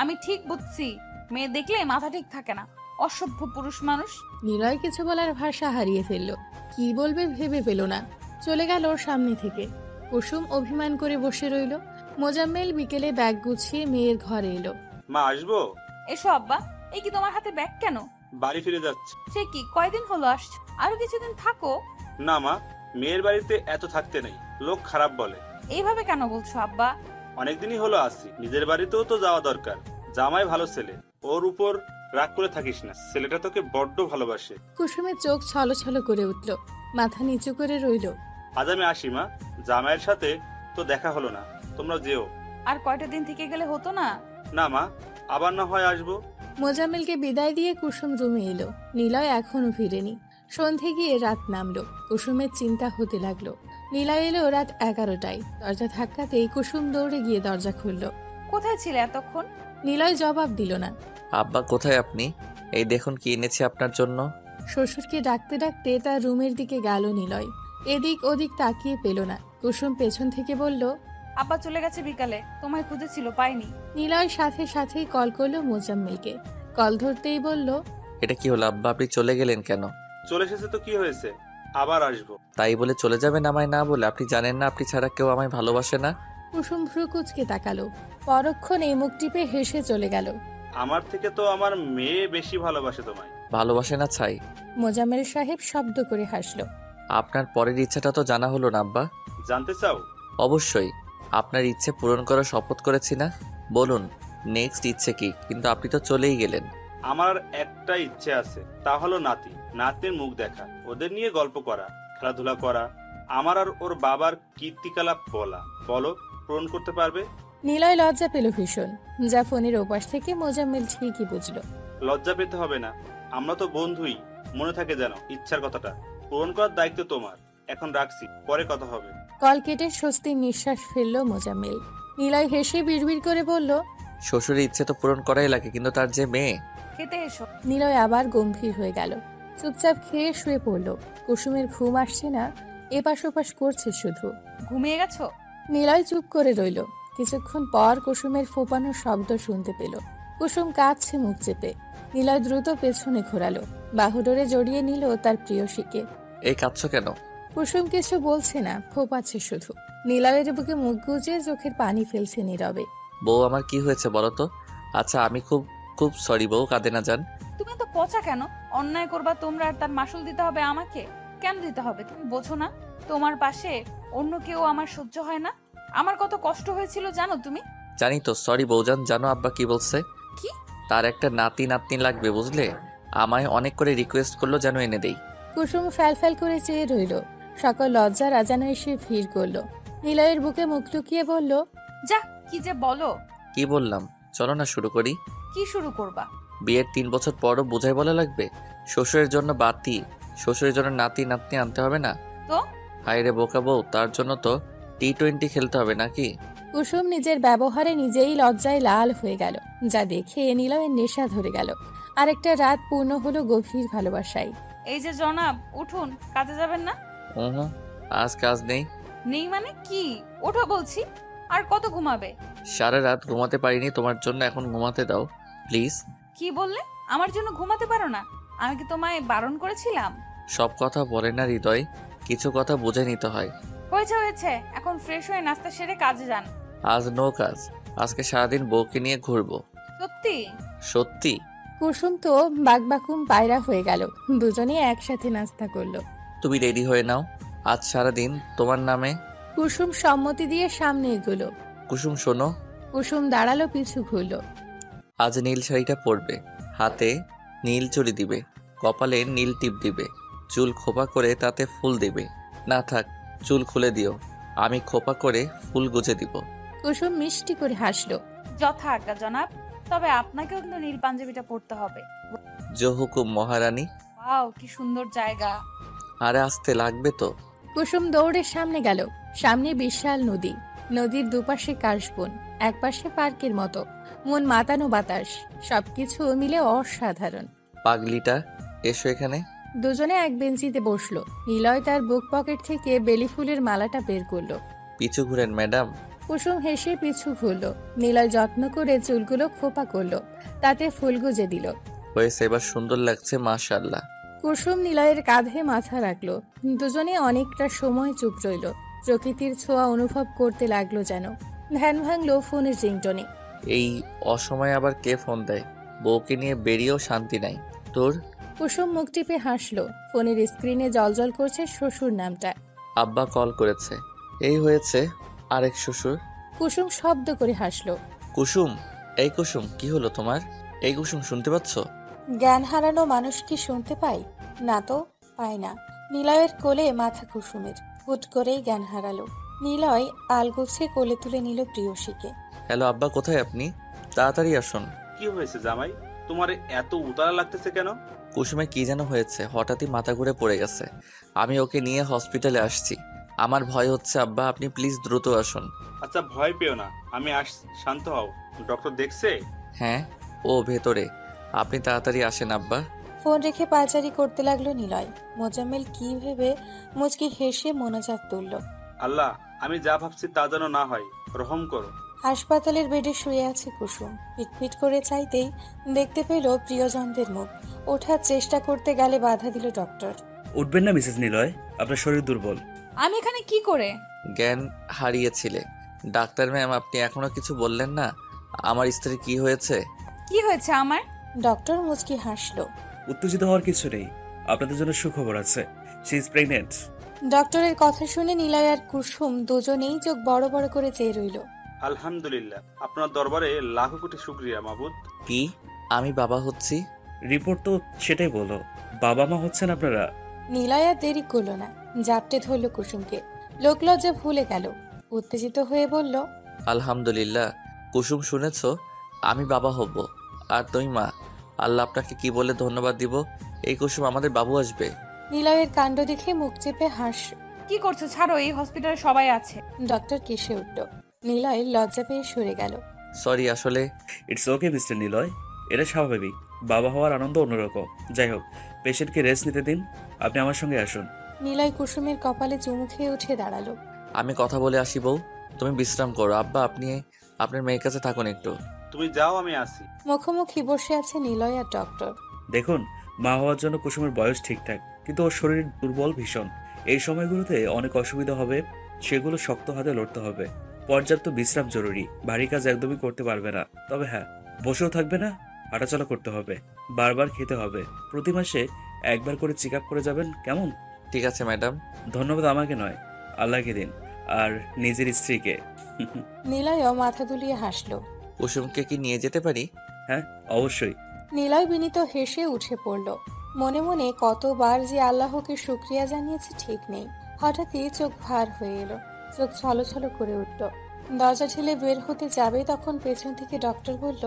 আমি ঠিক বুঝছি, মেয়ে দেখলে মাথা ঠিক থাকে না, অসভ্য পুরুষ মানুষ। নিলয় কিছু বলার ভাষা হারিয়ে ফেলল, কি বলবে ভেবে পেল না, চলে গেল ওর সামনে থেকে। কুসুম অভিমান করে বসে রইল। মোজাম্মেল বিকেলে ব্যাগ গুছিয়ে মেয়ের ঘরে এলো। মা আসবো? এসো আব্বা। এই কি তোমার হাতে ব্যাগ কেন? বাড়ি ফিরে যাচ্ছে। সে কি কয়দিন হলো আসছো? আরো কিছুদিন থাকো। না মা, মেয়ের বাড়িতে এত থাকতে নেই, লোক খারাপ বলে। এইভাবে কেন বলছো আব্বা? অনেকদিনই হলো আসি, নিজের বাড়িতেও তো যাওয়া দরকার। জামাই ভালো ছেলে, ওর উপর রাগ করে থাকিস না, ছেলেটা তোকে বড্ড ভালোবাসে। কুসুমের চোখ ছলছল করে উঠল, মাথা নিচু করে রইল। আজ আমি আসি মা, জামাইয়ের সাথে তো দেখা হলো না, তোমরা যেও। আর কয়টা দিন থেকে গেলে হতো না? না মা, আবার না হয় আসবো। মোজাম্মেলকে বিদায় দিয়ে কুসুম রুমে এলো। নিলয় এখনো ফিরেনি। সন্ধে গিয়ে রাত নামলো। কুসুমের চিন্তা হতে লাগলো। নিলয় এলো রাত 11টায়। দরজা ধাক্কাতেই কুসুম দৌড়ে গিয়ে দরজা খুলল। কোথায় ছিলে এতক্ষণ? নিলয় জবাব দিল না। আব্বা কোথায় আপনি? এই দেখুন কি এনেছি আপনার জন্য। শ্বশুরকে ডাকতে ডাকতে তার রুমের দিকে গেল নিলয়। এদিক ওদিক তাকিয়ে পেল না। কুসুম পেছন থেকে বলল, আব্বা চলে গেছে বিকালে, তোমায় খুঁজেছিল, পাইনি। নিলয় সাথে সাথেই কল করলো মোজাম্মেলকে। কল ধরতেই বলল, এটা কি হলো আব্বা, আপনি চলে গেলেন কেন? চলে এসেছে তো কি হয়েছে, আবার আসবো। তাই বলে চলে যাবেন আমায় না বলে? আপনি জানেন না আপনি ছাড়া কেউ আমায় ভালোবাসে না? কুসুম ভ্রু কুচকে তাকালো। পরক্ষণে মুখ টিপে হেসে চলে গেল। আমার থেকে তো আমার মেয়ে বেশি ভালোবাসে তোমায়। ভালোবাসে না ছাই? মোজাম্মেল সাহেব শব্দ করে হাসলো। আপনার পরের ইচ্ছাটা তো জানা হলো না আব্বা। জানতে চাও? অবশ্যই। আপনার ইচ্ছে পূরণ করার শপথ করেছি না? বলুন নেক্সট ইচ্ছে কি? কিন্তু আপনি তো চলেই গেলেন। আমার একটা ইচ্ছে আছে, তা হলো নাতির মুখ দেখা, ওদের নিয়ে গল্প করা, খেলাধুলা করা, আমার আর ওর বাবার কীর্তিকলাপ বলা। বলো, পূরণ করতে পারবে? নিলয় লজ্জা পেল ভীষণ। যা ফোনের ওপাশ থেকে মোজাম্মেল ঠিকই বুঝলো। লজ্জা পেতে হবে না, আমরা তো বন্ধুই। মনে থাকে যেন ইচ্ছার কথাটা পূরণ করার দায়িত্ব তোমার। এখন রাখছি, পরে কথা হবে। কল কেটে স্বস্তির নিঃশ্বাস ফেলল মোজাম্মেল। নিলয় হেসে বিড়বিড় করে বলল, শ্বশুরের ইচ্ছে তো পূরণ করাই লাগে, কিন্তু তার যে মেয়ে। খেতে এসো। নিলয় আবার গম্ভীর হয়ে গেল। চুপচাপ খেয়ে শুয়ে পড়ল। কুসুমের ঘুম আসছে না, এপাশ ওপাশ করছে শুধু। ঘুমিয়ে গেছো? নিলয় চুপ করে রইল। কিছুক্ষণ পর কুসুমের ফোপানোর শব্দ শুনতে পেল। কুসুম কাঁদছে মুখ চেপে। নিলয় দ্রুত পেছনে ঘোরালো, বাহুডোরে জড়িয়ে নিল তার প্রিয়সীকে। এই কাঁদছো কেন? কুসুম কিছু বলছে না, ফোপাচ্ছে শুধু। নিলয়ের বুকে মুখ গুজে চোখের পানি ফেলছে নীরবে। বউ আমার কি হয়েছে বলো তো? আচ্ছা আমি খুব খুব সরি বউ, কাঁদে না যান। তুমি তো পচা কেন? অন্যায় করবা তোমরা আর তার মাসুল দিতে হবে আমাকে? কেন দিতে হবে তুমি বোঝো না? তোমার পাশে অন্য কেউ আমার সহ্য হয় না। আমার কত কষ্ট হয়েছিল জানো তুমি? জানি তো, সরি বউজান। জানো আব্বা কি বলছে? কি? তার একটা নাতি লাগবে বুঝলে। আমায় অনেক করে রিকোয়েস্ট করলো যেন এনে দেই। কুসুম ফ্যাল করে চেয়ে রইল। সকল লজ্জা রাজানো এসে ভিড় করল। নিলয়ের বুকে মুখ লুকিয়ে বলল, যা, কি যে বলো। কি বললাম? চলো না শুরু করি। কি শুরু করবা? বিয়ের 3 বছর পরও বোঝাই বলা লাগবে? শ্বশুরের জন্য বাতি, শ্বশুরের জন্য নাতি আনতে হবে না? তো হায় রে বোকা বউ, তার জন্য তো T20 খেলতে হবে নাকি? কুসুম নিজের ব্যবহারে নিজেই লজ্জায় লাল হয়ে গেল। যা দেখে নিলয়ের নেশা ধরে গেল। আরেকটা রাত পূর্ণ হলো গভীর ভালোবাসায়। এই যে জনাব, উঠুন, কাজে যাবেন না? আজ কাজ নেই। নেই মানে কি? ওঠো বলছি। আর কত ঘুমাবে? সারা রাত ঘুমাতে পারিনি তোমার জন্য, এখন ঘুমাতে দাও প্লিজ। কি বললে? আমার জন্য ঘুমাতে পারো না? আমি কি তোমায় বারণ করেছিলাম? সব কথা বলে না হৃদয়, কিছু কথা বুঝে নিতে হয়। হয়েছে, এখন ফ্রেশ হয়ে নাস্তা সেরে কাজে যান। আজ নো কাজ, আজকে সারাদিন বউকে নিয়ে ঘুরবো। সত্যি? সত্যি। কুসুম তো বাকবাকুম পায়রা হয়ে গেল। দুজনে একসাথে নাস্তা করলো। তুমি রেডি হয়ে নাও, আজ সারাদিন তোমার নামে। কুসুম সম্মতি দিয়ে সামনে এগোলো। কুসুম শোনো। কুসুম দাঁড়ালো, পিছু ঘুরলো। আজ নীল শাড়িটা পরবে, হাতে নীল চুড়ি দিবে, কপালে নীল টিপ দিবে, চুল খোপা করে তাতে ফুল দেবে। না থাক, চুল খুলে দিও, আমি খোপা করে ফুল গুজে দিব। কুসুম মিষ্টি করে হাসলো। যথা আজ্ঞা জনাব, তবে আপনাকেও কিন্তু নীল পাঞ্জাবিটা পরতে হবে। জো হুকুম মহারানী। ওয়াও, কি সুন্দর জায়গা। আরে আসতে লাগবে তো। কুসুম দৌড়ে সামনে গেল। সামনে বিশাল নদী, নদীর দুপাশে কাশবন, একপাশে পার্কের মতো, মন মাতানো বাতাস, সবকিছু মিলে অসাধারণ। পাগলিটা এসো এখানে। দুজনে এক বেঞ্চিতে বসলো। নিলয় তার বুক পকেট থেকে বেলি ফুলের মালাটা বের করলো। পিছু ঘুরেন ম্যাডাম। কুসুম হেসে পিছু ঘুরল। নিলয় যত্ন করে চুলগুলো খোপা করলো, তাতে ফুল গুজে দিল। হয়েছে, এবার সুন্দর লাগছে মাশাআল্লাহ। কুসুম নিলয়ের কাঁধে মাথা রাখলো। দুজনে অনেকটা সময় চুপ রইল। প্রকৃতির ছোঁয়া অনুভব করতে লাগলো যেন। ধ্যান ভাঙলো ফোনের রিংটনে। এই অসময়ে আবার কে ফোন দেয়? বউকে নিয়ে বেরিয়েও শান্তি নাই তোর। কুসুম মুখ টিপে হাসলো। ফোনের স্ক্রিনে জলজল করছে শ্বশুর নামটা। আব্বা কল করেছে। এই হয়েছে আরেক শ্বশুর। কুসুম শব্দ করে হাসলো। কুসুম, এই কুসুম, কি হলো তোমার? এই কুসুম, শুনতে পাচ্ছ? জ্ঞান হারানো মানুষ কি শুনতে পায়? না তো, পায় না। নিলয়ের কোলে মাথা কুসুমের। হুট করেই জ্ঞান হারালো। নিলয় আলগোছে কোলে তুলে নিল প্রিয়সীকে। হ্যালো আব্বা, কোথায় আপনি? তাড়াতাড়ি আসুন। কি হয়েছে জামাই? তোমার এত উতালা লাগতেছে কেন? কুসুমে কি যেন হয়েছে, হঠাৎই মাথা ঘুরে পড়ে গেছে। আমি ওকে নিয়ে হসপিটালে আসছি। আমার ভয় হচ্ছে আব্বা, আপনি প্লিজ দ্রুত আসুন। আচ্ছা ভয় পেও না, আমি শান্ত হও। ডক্টর দেখছে? হ্যাঁ, ও ভেতরে। আপনি তাড়াতাড়ি আসেন আব্বা। ফোন রেখে পায়চারি করতে লাগলো নিলয়। মোজাম্মেল কি ভেবে মুচকি হেসে মোনাজাত তুলল। আল্লাহ, আমি যা ভাবছি তা যেন না হয়, রহম করো। হাসপাতালের বেডে শুয়ে আছে কুসুম। পিটপিট করে চাইতেই দেখতে পেল প্রিয়জনদের মুখ। ওঠার চেষ্টা করতে গেলে বাধা দিল ডক্টর। উঠবেন না মিসেস নিলয়, আপনার শরীর দুর্বল। আমি এখানে কি করে? জ্ঞান হারিয়েছিলে। ডাক্তার ম্যাম, আপনি এখনো কিছু বললেন না। আমার স্ত্রী কি হয়েছে? কি হয়েছে আমার? ডক্টর মুচকি হাসলো। উত্তেজিত হওয়ার কিছু নেই, আপনাদের জন্য সুখবর আছে। She is pregnant. ডক্টরের কথা শুনে নিলয় আর কুসুম দুজনেই চোখ বড় বড় করে চেয়ে রইল। আলহামদুলিল্লাহ, আপনার দরবারে লাখো কোটি শুকরিয়া মাবুদ। কি? আমি বাবা হচ্ছি? রিপোর্ট তো সেটাই বলো, বাবা মা হচ্ছেন আপনারা। নিলয় আর দেরি করলো না, জাপটে ধরল কুসুমকে। লোকলজ্জা ভুলে গেল। উত্তেজিত হয়ে বলল, আলহামদুলিল্লাহ। কুসুম, শুনেছ? আমি বাবা হব আর তুমি মা। আল্লাহ আপনাকে কি বলে ধন্যবাদ দিব। এই কুসুম, আমাদের বাবু আসবে। নিলয়ের কাণ্ড দেখে মুখ চেপে হাস। কি করছো? ছাড়ো, এই হসপিটালে সবাই আছে। ডক্টর কেসে উঠল। নিলয় লজ্জা পেয়ে সরে গেল। সরি, আসলে ইটস ওকে মিস্টার নিলয়, এটা স্বাভাবিক। বাবা হওয়ার আনন্দ অন্যরকম। যাই হোক, পেশেন্টকে রেস্ট নিতে দিন, আপনি আমার সঙ্গে আসুন। নিলয় কুসুমের কপালে চুমু খেয়ে উঠে দাঁড়ালো। আমি কথা বলে আসি বউ, তুমি বিশ্রাম করো। আব্বা, আপনি আপনার মেয়ের কাছে থাকুন একটু। তুমি যাও, আমি আসি। মুখোমুখি বসে আছে নিলয় আর ডক্টর। দেখুন, মা হওয়ার জন্য কুসুমের বয়স ঠিকঠাক, কিন্তু ওর শরীর দুর্বল ভীষণ। এই সময়গুলোতে অনেক অসুবিধা হবে, সেগুলো শক্ত হাতে লড়তে হবে। পর্যাপ্ত বিশ্রাম জরুরি, ভারী কাজ একদমই করতে পারবে না। তবে হ্যাঁ, বসেও থাকবে না, হাঁটাচলা করতে হবে, বারবার খেতে হবে। প্রতি মাসে একবার করে চেক আপ করে যাবেন, কেমন? ঠিক আছে ম্যাডাম। ধন্যবাদ আমাকে নয়, আল্লাহকে দিন আর নিজের স্ত্রীকে। নিলয়ও মাথা দুলিয়ে হাসলো। কুসুমকে কি নিয়ে যেতে পারি? হ্যাঁ, অবশ্যই। নিলয় বিনীত হেসে উঠে পড়ল। মনে মনে কতবার যে আল্লাহকে শুকরিয়া জানিয়েছে ঠিক নেই। হঠাৎই চোখ ভার হয়ে এলো, চোখ ছলছল করে উঠল। দরজা ঠেলে বের হতে যাবে তখন পেছন থেকে ডক্টর বলল,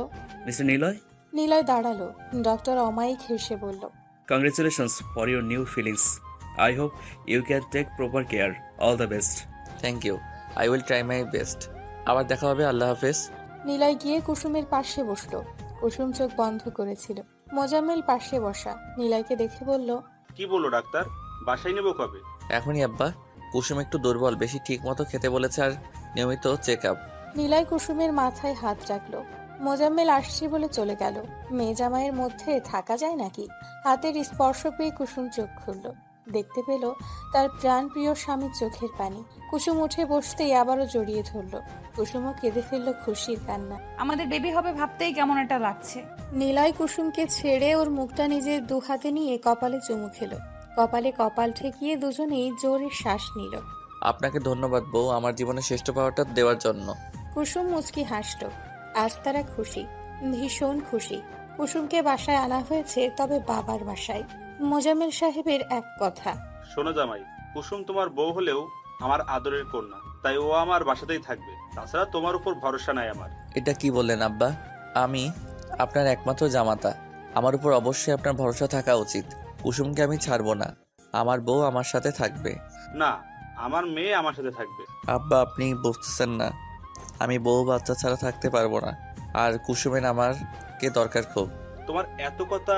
মিস্টার নিলয়। নিলয় দাঁড়ালো। ডক্টর অমায়িক হেসে বলল, Congratulations for your new feelings. I hope you can take proper care. All the best. Thank you, I will try my best. আবার দেখা হবে, আল্লাহ হাফেজ। নিলয় গিয়ে কুসুমের পাশে বসলো। কুসুম চোখ বন্ধ করেছিল। মোজাম্মেল পাশে বসা নিলয়কে দেখে বলল, কি বললো ডাক্তার? বাসায় নেবো কবে? এখনই আব্বা। কুসুম একটু দুর্বল, বেশি ঠিক মতো খেতে বলেছে আর নিয়মিত চেক আপ। নিলয় কুসুমের মাথায় হাত রাখলো। মোজাম্মেল আসছি বলে চলে গেল। মেয়ে জামাইয়ের মধ্যে থাকা যায় নাকি? হাতের স্পর্শ পেয়ে কুসুম চোখ খুলল। দেখতে পেল তার প্রাণপ্রিয় স্বামীর চোখের পানি। কুসুম উঠে বসতেই আবারও জড়িয়ে ধরল। কুসুমও কেঁদে ফেলল খুশির কান্না। আমাদের বেবি হবে ভাবতেই কেমন একটা লাগছে। নিলয় কুসুমকে ছেড়ে ওর মুখটা নিজের দু হাতে নিয়ে কপালে চুমু খেলো। কপালে কপাল ঠেকিয়ে দুজনেই জোরে শ্বাস নিল। আপনাকে ধন্যবাদ বউ, আমার জীবনে শ্রেষ্ঠ পাওয়াটা দেওয়ার জন্য। কুসুম মুচকি হাসলো। আজ তারা খুশি, ভীষণ খুশি। কুসুমকে বাসায় আনা হয়েছে, তবে বাবার বাসায়। মোজাম্মেল সাহেবের এক কথা, শোনো জামাই, কুসুম তোমার বউ হলেও আমার আদরের কন্যা, তাই ও আমার বাসাতেই থাকবে। তাছাড়া তোমার উপর ভরসা নাই আমার। এটা কি বললেন আব্বা? আমি আপনার একমাত্র জামাতা, আমার উপর অবশ্যই আপনার ভরসা থাকা উচিত। কুসুমকে আমি ছাড়বো না, আমার বউ আমার সাথে থাকবে। না, আমার মেয়ে আমার সাথে থাকবে। আব্বা, আপনি বুঝতেছেন না, আমি বউ বাচ্চা ছাড়া থাকতে পারবো না। আর কুসুমের আমার কে দরকার খুব। তোমার এত কথা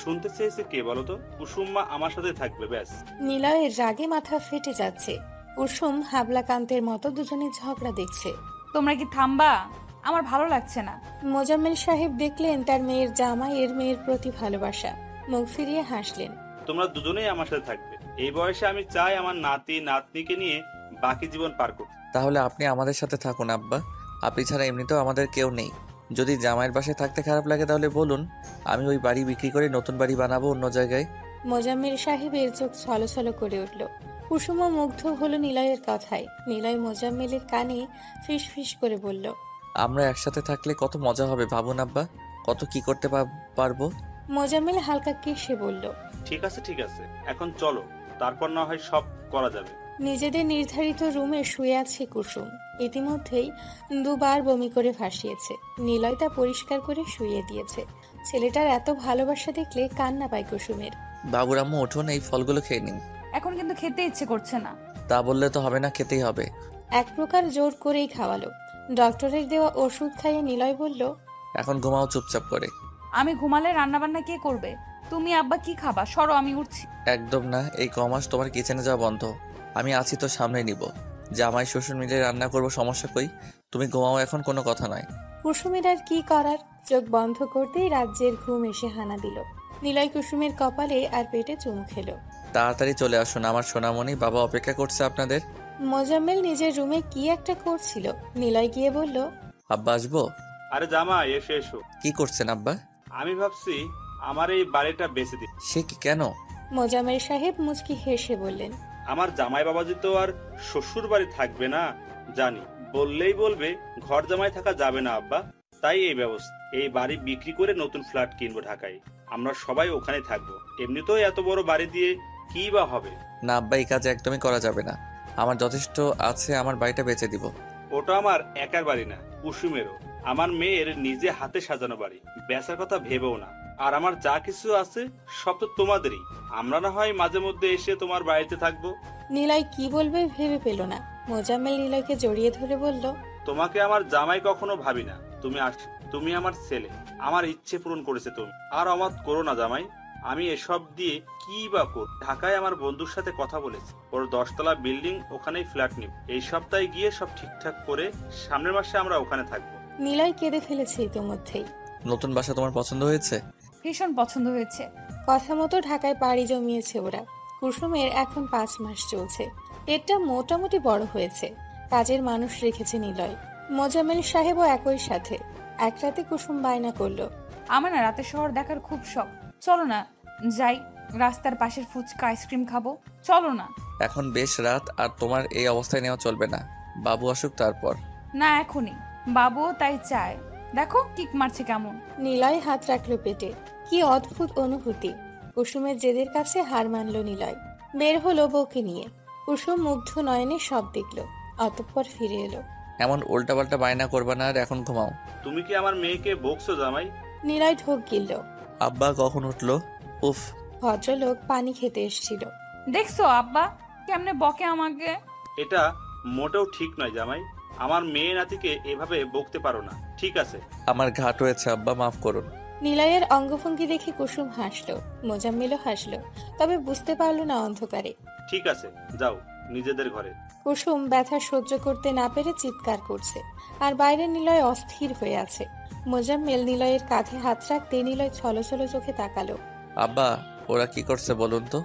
শুনতে চেয়েছে কে বলো তো? কুসুম মা আমার সাথে থাকবে, ব্যাস। নিলয়ের রাগে মাথা ফেটে যাচ্ছে। কুসুম হাবলাকান্তের মতো দুজনে ঝগড়া দেখছে। তোমরা কি থামবা? আমার ভালো লাগছে না। মোজাম্মেল সাহেব দেখলেন তার মেয়ের জামাইয়ের মেয়ের প্রতি ভালোবাসা, মুখ ফিরিয়ে হাসলেন। তোমরা দুজনেই আমার সাথে থাকবে। এই বয়সে আমি চাই আমার নাতি নাতনিকে নিয়ে বাকি জীবন পার করতে। তাহলে আপনি আমাদের সাথে থাকুন আব্বা। আপনি ছাড়া এমনিতেও আমাদের কেউ নেই। যদি জামাইয়ের বাসায় থাকতে খারাপ লাগে তাহলে বলুন, আমি ওই বাড়ি বিক্রি করে নতুন বাড়ি বানাবো অন্য জায়গায়। মোজাম্মেল সাহেবের চোখ ছলছল করে উঠল। কুসুম মুগ্ধ হলো নিলয়ের কথায়। নিলয় মোজাম্মেলের কানে ফিস ফিস করে বলল, আমরা একসাথে থাকলে কত মজা হবে ভাবুন আব্বা, কত কি করতে পারবো। মোজাম্মেল হালকা কেসে বলল, ঠিক আছে ঠিক আছে, এখন চলো, তারপর না হয় সব করা যাবে। নিজেদের নির্ধারিত রুমে শুয়ে আছে কুসুম। ইতিমধ্যেই দুবার বমি করে ভাসিয়েছে। নিলয় তা পরিষ্কার করে শুইয়ে দিয়েছে। ছেলেটার এত ভালোবাসা দেখলে কান্না পায় কুসুমের। বাবুর আম্মু উঠুন, এই ফলগুলো খেয়ে নিন। এখন কিন্তু খেতে ইচ্ছে করছে না। তা বললে তো হবে না, খেতেই হবে। এক প্রকার জোর করেই খাওয়ালো। ডক্টরের দেওয়া ওষুধ খাইয়ে নিলয় বলল, এখন ঘুমাও চুপচাপ করে। আমি ঘুমালে রান্নাবান্না কে করবে? তুমি আব্বা কি খাবা? সরো, আমি উঠছি। একদম না, এই কমাস তোমার কিচেনে যাওয়া বন্ধ। আমি আছি তো, সামনে নিব। জামাই শ্বশুর মিলে রান্না করবো, সমস্যা কই? তুমি ঘুমাও, এখন কোনো কথা নয়। কুসুমের আর কি করার, চোখ বন্ধ করতেই রাজ্যের ঘুম এসে হানা দিল। নিলয় কুসুমের কপালে আর পেটে চুমু খেলো। তাড়াতাড়ি চলে আসুন আমার সোনামণি, বাবা অপেক্ষা করছে আপনাদের। মোজাম্মেল নিজের রুমে কি একটা করছিল। নিলয় গিয়ে বলল, আব্বা আসবো? আরে জামাই, এসো এসো। কি করছেন আব্বা? আমি ভাবছি আমার এই বাড়িটা বেঁচে দিই। সে কি, কেন? মোজাম্মেল সাহেব মুচকি হেসে বললেন, আমার জামাই বাবাজি তো আর শ্বশুর বাড়ি থাকবে না, জানি। বললেই বলবে ঘর জামাই থাকা যাবে না আব্বা, তাই এই ব্যবস্থা। এই বাড়ি বিক্রি করে নতুন ফ্ল্যাট কিনবো ঢাকায়, আমরা সবাই ওখানে থাকবো। এমনিতেও এত বড় বাড়ি দিয়ে কি বা হবে। না আব্বা, এই কাজ একদমই করা যাবে না। আমার যথেষ্ট আছে, আমার বাড়িটা বেচে দিব। ওটা আমার একার বাড়ি না, কুসুমেরও। আমার মেয়ের নিজে হাতে সাজানো বাড়ি, বেচার কথা ভেবেও না। আর আমার যা কিছু আছে সব তো তোমাদেরই। আমরা না হয় মাঝে মধ্যে এসে তোমার বাড়িতে থাকবো। নিলয় কি বলবে ভেবে পেল না। মোজাম্মেল নিলয়কে জড়িয়ে ধরে বলল, তোমাকে আমার জামাই কখনো ভাবি না। তুমি আমার ছেলে, আমার ইচ্ছে পূরণ করেছে তুমি। আর অমাত করো না জামাই, আমি এসব দিয়ে কি বা কর। ঢাকায় আমার বন্ধুর সাথে কথা বলেছি, ওর 10 তলা বিল্ডিং, ওখানেই ফ্ল্যাট নিব। এই সপ্তাহে গিয়ে সব ঠিকঠাক করে সামনের মাসে আমরা ওখানে থাকবো। নিলয় কেঁদে ফেলেছে ইতোমধ্যেই। নতুন বাসা তোমার পছন্দ হয়েছে? ভীষণ পছন্দ হয়েছে। কথা মতো ঢাকায় পাড়ি জমিয়েছে ওরা। কুসুমের এখন 5 মাস চলছে। পেটটা মোটামুটি বড় হয়েছে। কাজের মানুষ রেখেছে নিলয়। মোজাম্মেল সাহেবও একই সাথে। এক রাতে কুসুম বায়না করলো, আমার না রাতে শহর দেখার খুব শখ। চলো না যাই, রাস্তার পাশের ফুচকা আইসক্রিম খাবো। চলো না। এখন বেশ রাত, আর তোমার এই অবস্থায় নেওয়া চলবে না। বাবু আসুক তারপর। না এখনই, বাবুও তাই চায়। দেখো কিক মারছে কেমন। নিলয় হাত রাখলো পেটে। কি অদ্ভুত অনুভূতি। কুসুমের জেদের কাছে হার মানল নিলয়। বের হলো বউকে নিয়ে। কুসুম মুগ্ধ নয়নে সব দেখলো, অতঃপর ফিরে এলো। এমন উল্টাপাল্টা বায়না করবা না, আর এখন ঘুমাও। তুমি কি আমার মেয়েকে বকছো জামাই? নিলয় ঢোক গিলল। আব্বা কখন উঠলো? উফ। ভদ্রলোক পানি খেতে এসেছিল। দেখছো আব্বা কেমনে বকে আমাকে? এটা মোটেও ঠিক নয় জামাই, আমার মেয়ে নাতিকে এভাবে বকতে পারো না। ঠিক আছে, আমার ঘাট হয়েছে আব্বা, মাফ করুন। নিলয়ের অঙ্গভঙ্গি দেখে কুসুম হাসলো। মোজাম্মেলও হাসলো, তবে বুঝতে পারল না অন্ধকারে। ঠিক আছে, যাও নিজেদের ঘরে। কুসুম ব্যথা সহ্য করতে না পেরে চিৎকার করছে, আর বাইরে নিলয় অস্থির হয়ে আছে। মোজাম্মেল নিলয়ের কাঁধে হাত রাখতে নিলয় ছলছল চোখে তাকালো। আব্বা, ওরা কি করছে বলুন তো?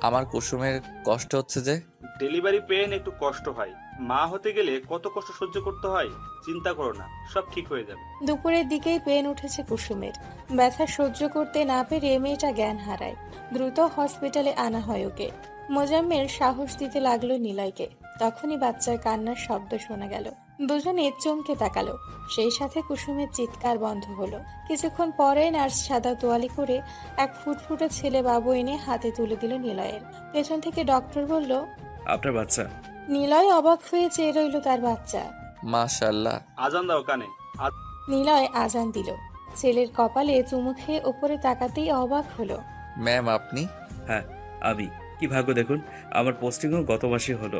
আমার কুসুমের কষ্ট হচ্ছে যে। ডেলিভারি পেন একটু কষ্ট হয়, মা হতে গেলে কত কষ্ট সহ্য করতে হয়। চিন্তা করো না, সব ঠিক হয়ে যাবে। দুপুরের দিকেই পেন উঠেছে কুসুমের। ব্যথা সহ্য করতে না পেরে মেয়েটা জ্ঞান হারায়। দ্রুত হসপিটালে আনা হয় ওকে। মোজাম্মেল সাহস দিতে লাগলো নিলয়কে। তখনই বাচ্চার কান্নার শব্দ শোনা গেল। দুজনে চমকে তাকালো। সেই সাথে কুসুমের চিৎকার বন্ধ হলো। কিছুক্ষণ পরে নার্স সাদা তোয়ালি করে এক ফুটফুটে ছেলে বাবু এনে হাতে তুলে দিল নিলয়ের। পেছন থেকে ডক্টর বলল, আপনার বাচ্চা। নিলয় অবাক হয়ে চেয়ে রইল তার বাচ্চা। মাশাআল্লাহ। আজান দাও কানে। নিলয় আজান দিল। ছেলের কপালে চুমু খেয়ে ওপরে তাকাতেই অবাক হলো। ম্যাম আপনি? হ্যাঁ আমি। কি ভাগ্য দেখুন, আমার পোস্টিংও গত মাসে হলো।